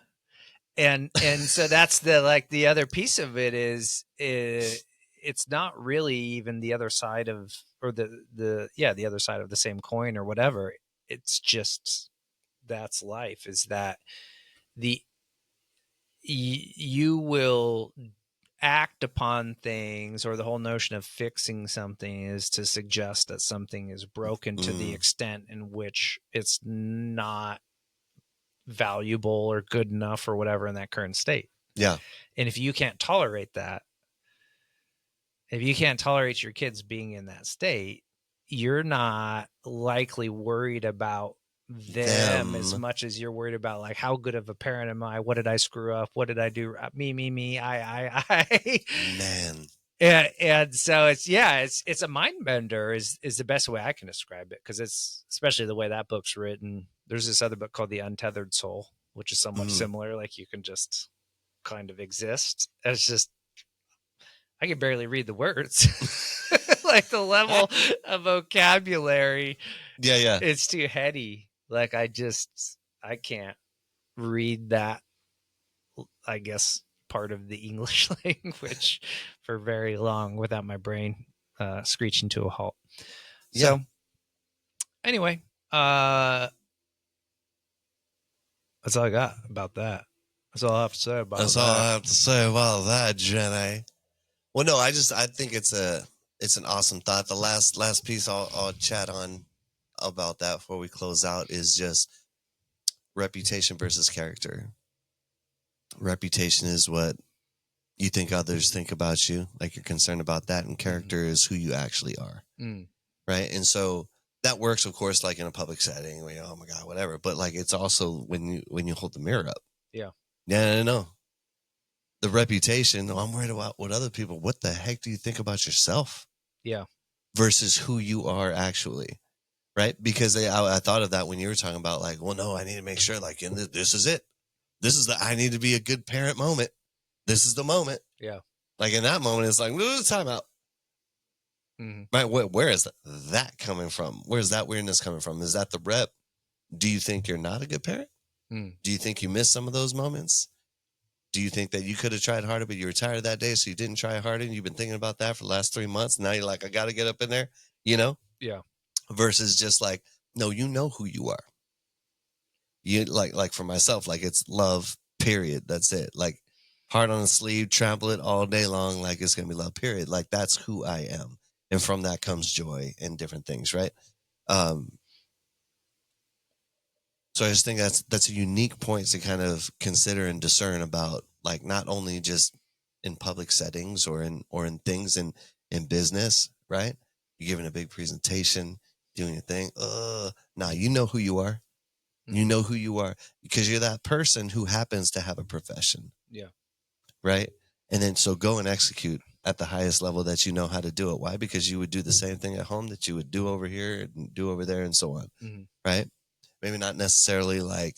B: And so that's the other piece of it is it's not really even the other side of, or the other side of the same coin or whatever. It's just, that's life, is that you will act upon things, or the whole notion of fixing something is to suggest that something is broken to the extent in which it's not valuable or good enough or whatever in that current state.
A: Yeah.
B: And if you can't tolerate that, if you can't tolerate your kids being in that state, you're not likely worried about them as much as you're worried about, like, how good of a parent am I? What did I screw up? What did I do? Me, I.
A: Man.
B: And so it's a mind bender is the best way I can describe it, because it's, especially the way that book's written. There's this other book called The Untethered Soul, which is somewhat similar. Like, you can just kind of exist. It's just, I can barely read the words. Like, the level of vocabulary.
A: Yeah.
B: It's too heady. Like, I can't read that, I guess, part of the English language for very long without my brain screeching to a halt. So anyway, that's all I got about that. That's all I have to say about that.
A: That's all I have to say about that, Jenny. Well, no, I think it's an awesome thought. The last piece I'll chat on about that before we close out is just reputation versus character. Reputation is what you think others think about you, like you're concerned about that, and character is who you actually are. Right? And so that works, of course, like in a public setting where, oh my God, whatever. But like, it's also when you hold the mirror up.
B: Yeah.
A: No. The reputation, I'm worried about what other people, what the heck do you think about yourself?
B: Yeah.
A: Versus who you are actually. Right? Because I thought of that when you were talking about, like, well, no, I need to make sure, like, this is it. This is I need to be a good parent moment. This is the moment.
B: Yeah.
A: Like, in that moment, it's like, time out. Right? Where is that coming from? Where's that weirdness coming from? Is that the rep? Do you think you're not a good parent? Do you think you missed some of those moments? Do you think that you could have tried harder, but you were tired that day, so you didn't try harder, and you've been thinking about that for the last 3 months? Now you're like, I got to get up in there, you know?
B: Yeah.
A: Versus just like, no, you know who you are. You like for myself, like, it's love, period. That's it. Like, heart on the sleeve, trample it all day long. Like, it's going to be love, period. Like, that's who I am. And from that comes joy and different things. Right. So I just think that's a unique point to kind of consider and discern about, like, not only just in public settings or in things in business, right? You're giving a big presentation, doing your thing. Nah, you know who you are. You know who you are because you're that person who happens to have a profession.
B: Yeah.
A: Right. And then so go and execute at the highest level that you know how to do it. Why? Because you would do the same thing at home that you would do over here and do over there and so on. Right. Maybe not necessarily like,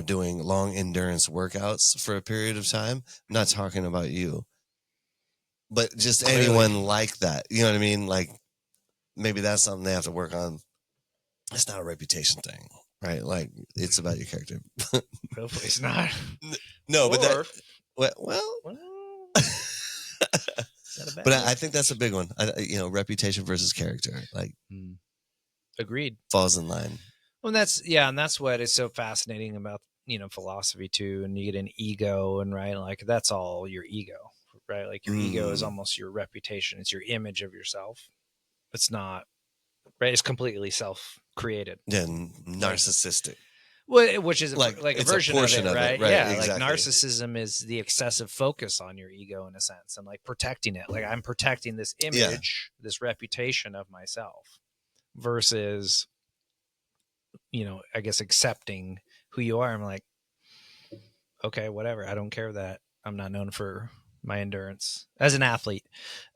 A: doing long endurance workouts for a period of time. I'm not talking about you. but just
B: Clearly.
A: anyone like that. You know what I mean? Like maybe that's something they have to work on. It's not a reputation thing, right? Like it's about your character.
B: Hopefully it's not.
A: No, but
B: Or-
A: that well.
B: Well, not a bad
A: But
B: look.
A: I think that's a big one. Reputation versus character, like
B: Agreed.
A: falls in line.
B: Well, and that's what is so fascinating about philosophy too. And you get an ego, and right, like that's all your ego, right? Like your ego is almost your reputation. It's your image of yourself. It's not right. It's completely self-created.
A: Yeah, narcissistic.
B: Well, which is
A: Like,
B: a
A: it's a
B: version
A: portion
B: of
A: of
B: it,
A: it,
B: right?
A: right,
B: Yeah,
A: exactly.
B: like narcissism is the excessive focus on your ego in a sense, and like protecting it. Like I'm protecting this image, this reputation of myself, versus, I guess accepting who you are. I'm like, okay, whatever. I don't care that I'm not known for my endurance as an athlete,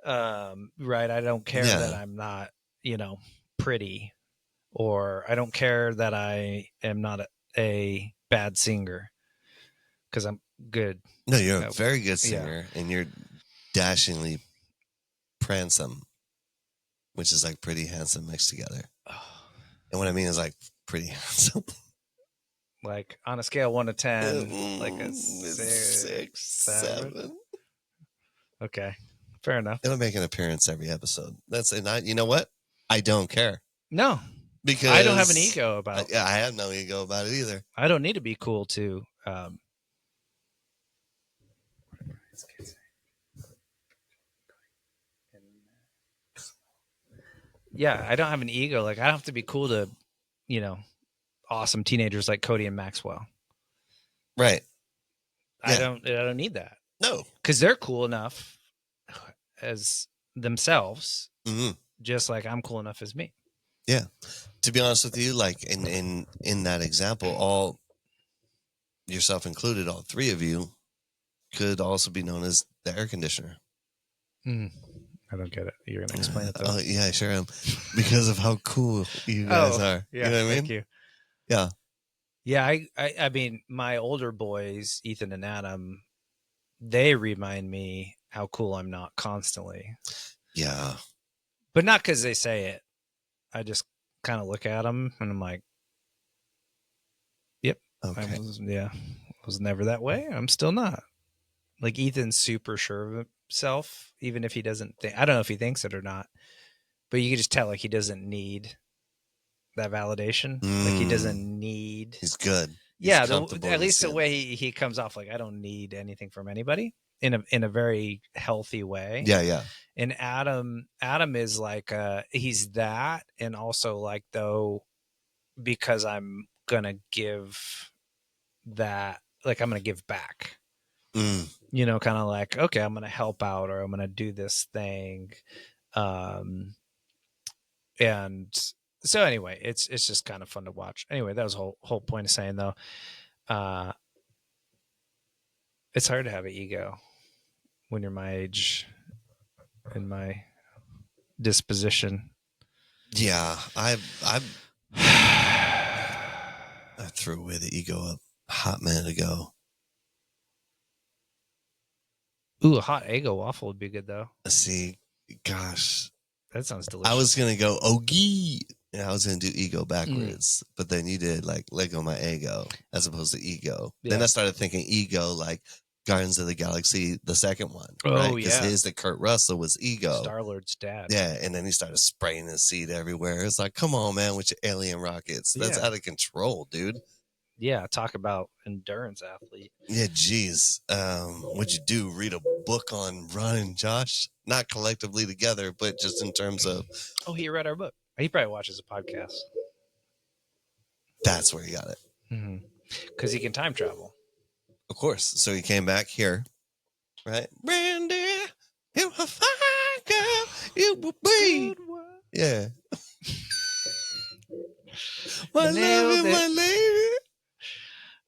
B: right? I don't care that I'm not, pretty, or I don't care that I am not a bad singer because I'm good.
A: No, you're a very good singer, and you're dashingly pransome, which is like pretty handsome mixed together. And what I mean is like pretty handsome.
B: Like on a scale of 1 to 10, like a
A: 6, 7.
B: Okay, fair enough.
A: It'll make an appearance every episode. That's it. You know what? I don't care.
B: No,
A: because
B: I don't have an ego about it.
A: I have no ego about it either.
B: I don't need to be cool to. Yeah, I don't have an ego. Like I don't have to be cool to, awesome teenagers like Cody and Maxwell.
A: Right.
B: Yeah. I don't need that.
A: No,
B: because they're cool enough as themselves, just like I'm cool enough as me.
A: Yeah. To be honest with you, like in that example, all yourself included, all three of you could also be known as the air conditioner.
B: I don't get it. You're going to explain it though.
A: Oh, yeah, I sure am. Because of how cool you guys are.
B: Yeah,
A: you know what I mean?
B: Thank you.
A: Yeah.
B: Yeah, I mean, my older boys, Ethan and Adam, they remind me how cool I'm not constantly.
A: Yeah.
B: But not because they say it. I just kind of look at them and I'm like, yep.
A: Okay.
B: I was never that way. I'm still not. Like Ethan's super sure of himself, even if he doesn't think. I don't know if he thinks it or not, but you can just tell like he doesn't need that validation. Like he doesn't need.
A: He's good.
B: Yeah, at least the way he comes off, like I don't need anything from anybody in a very healthy way.
A: Yeah, yeah.
B: And Adam is like he's that, and also like though because I'm gonna give that, like I'm gonna give back. Kind of like, okay, I'm gonna help out or I'm gonna do this thing, and so anyway, it's just kind of fun to watch. Anyway, that was the whole point of saying though, it's hard to have an ego when you're my age and my disposition.
A: Yeah, I threw away the ego a hot minute ago.
B: Ooh, a hot Eggo waffle would be good though.
A: See, gosh,
B: that sounds delicious.
A: I was gonna go Ogie, and I was gonna do ego backwards, but then you did like Lego my ego as opposed to ego. Yeah. Then I started thinking ego like Guardians of the Galaxy, the second one.
B: Oh,
A: right?
B: yeah.
A: Because the Kurt Russell was ego.
B: Star-Lord's dad.
A: Yeah, and then he started spraying his seed everywhere. It's like, come on, man, with your alien rockets. That's out of control, dude.
B: Yeah, talk about endurance athlete.
A: Yeah, geez. What'd you do? Read a book on running, Josh? Not collectively together, but just in terms of...
B: Oh, he read our book. He probably watches a podcast.
A: That's where he got it.
B: Because he can time travel.
A: Of course. So he came back here, right? Brandy, you're a fine girl. You will be. Yeah. My love, my lady.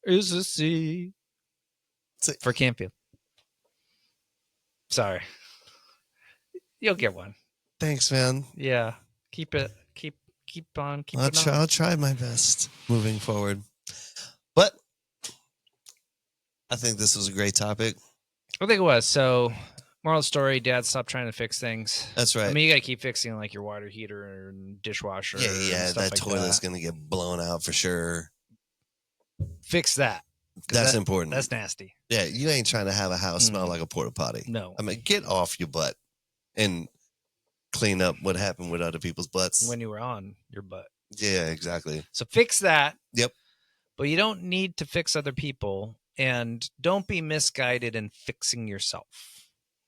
B: Is a C for Campfield. Sorry. You'll get one.
A: Thanks, man.
B: Yeah. Keep on.
A: I'll try my best moving forward. But I think this was a great topic.
B: I think it was. So Moral of the story: Dad, stop trying to fix things.
A: That's right.
B: I mean, you gotta keep fixing like your water heater and dishwasher.
A: Yeah,
B: and
A: yeah.
B: stuff
A: That
B: like
A: toilet's
B: that.
A: gonna get blown out for sure.
B: Fix that.
A: That's important.
B: That's nasty.
A: Yeah, you ain't trying to have a house smell like a porta potty.
B: No.
A: I mean, get off your butt and clean up what happened with other people's butts.
B: When you were on your butt.
A: Yeah, exactly.
B: So fix that.
A: Yep.
B: But you don't need to fix other people, and don't be misguided in fixing yourself.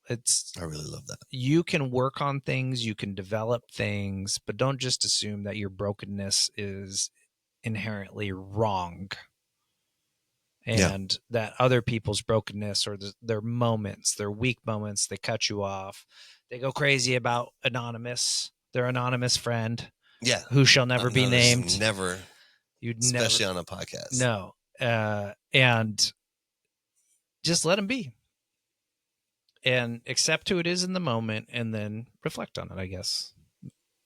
A: I really love that.
B: You can work on things, you can develop things, but don't just assume that your brokenness is inherently wrong. And that other people's brokenness or their moments, their weak moments, they cut you off. They go crazy about their anonymous friend.
A: Yeah.
B: Who shall never be named.
A: Never.
B: You'd
A: especially
B: never,
A: on a podcast.
B: No. And just let them be. And accept who it is in the moment and then reflect on it, I guess.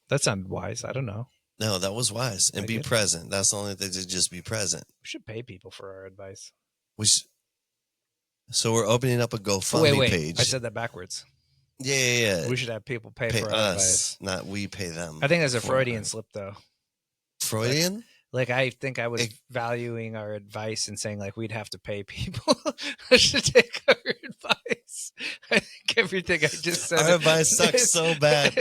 B: That sounded wise. I don't know.
A: No, that was wise. And be present. That's the only thing, to just be present.
B: We should pay people for our advice.
A: So we're opening up a GoFundMe page.
B: I said that backwards.
A: Yeah.
B: We should have people pay for our advice.
A: Not we pay them.
B: I think that's a Freudian slip, though.
A: Freudian?
B: Like I think I was valuing our advice and saying like we'd have to pay people to take our advice. I think everything I just said.
A: Our advice sucks so bad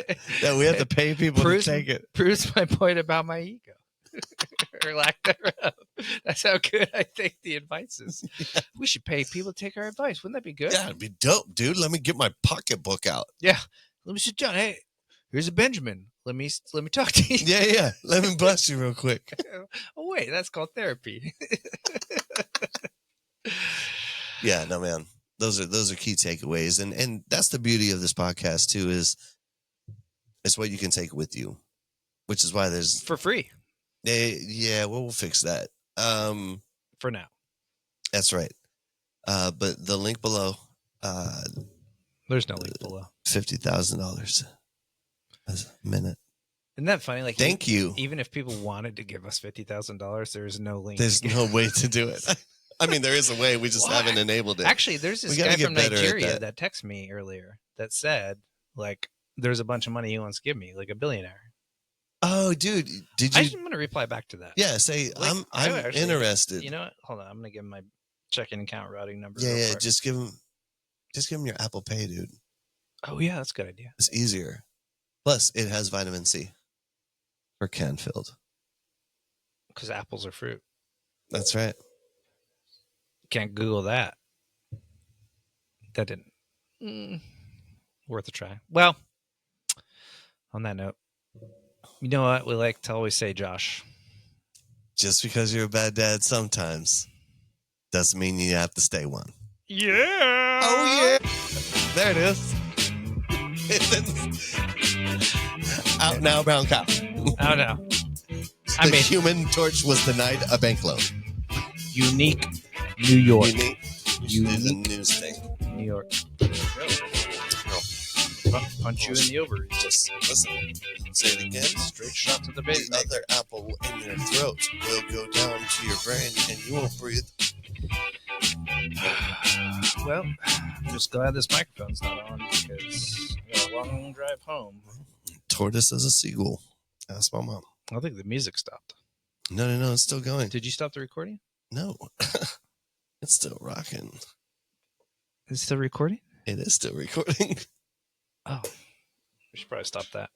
A: that we have to pay people to take it.
B: Proves my point about my ego. Or lack thereof. That's how good I think the advice is. Yeah. We should pay people to take our advice. Wouldn't that be good?
A: Yeah, it'd be dope, dude. Let me get my pocketbook out.
B: Yeah. Let me sit down. Hey, here's a Benjamin. Let me talk to you.
A: Yeah. Let me bless you real quick.
B: Oh wait, that's called therapy.
A: Yeah, no man. Those are key takeaways. And that's the beauty of this podcast too, is it's what you can take with you. Which is why there's
B: for free.
A: Yeah, we'll fix that.
B: For now.
A: That's right. But the link below,
B: there's no link below.
A: $50,000 a minute.
B: Isn't that funny? Like,
A: thank you.
B: Even if people wanted to give us $50,000, there's no link.
A: There's no way to do it. I mean, there is a way. We just haven't enabled it.
B: Actually, there's this guy from Nigeria that texted me earlier that said, like, there's a bunch of money he wants to give me, like a billionaire.
A: Oh, dude, did you?
B: I'm going to reply back to that.
A: Yeah, say like, I'm actually interested.
B: You know what? Hold on, I'm going to give him my checking account routing number.
A: Yeah, just give him your Apple Pay, dude.
B: Oh yeah, that's a good idea.
A: It's easier. Plus, it has vitamin C for Canfield.
B: Because apples are fruit.
A: That's right.
B: Can't Google that. That didn't. Worth a try. Well, on that note, you know what we like to always say, Josh?
A: Just because you're a bad dad sometimes doesn't mean you have to stay one.
B: Yeah.
A: Oh, yeah. There it is. Out now, brown cow.
B: Oh, no.
A: The Human Torch was denied a bank loan.
B: Unique New York.
A: Unique. Is a news thing.
B: New York. Punch you in the ovaries.
A: Just listen. Say it again.
B: Straight shot to the base.
A: The other apple in your throat will go down to your brain and you won't breathe.
B: Well, I'm just glad this microphone's not on because I got a long drive home.
A: Tortoise as a seagull. Ask my mom.
B: I think the music stopped.
A: No, it's still going.
B: Did you stop the recording?
A: No. It's still rocking.
B: Is it still recording?
A: It is still recording.
B: Oh, we should probably stop that.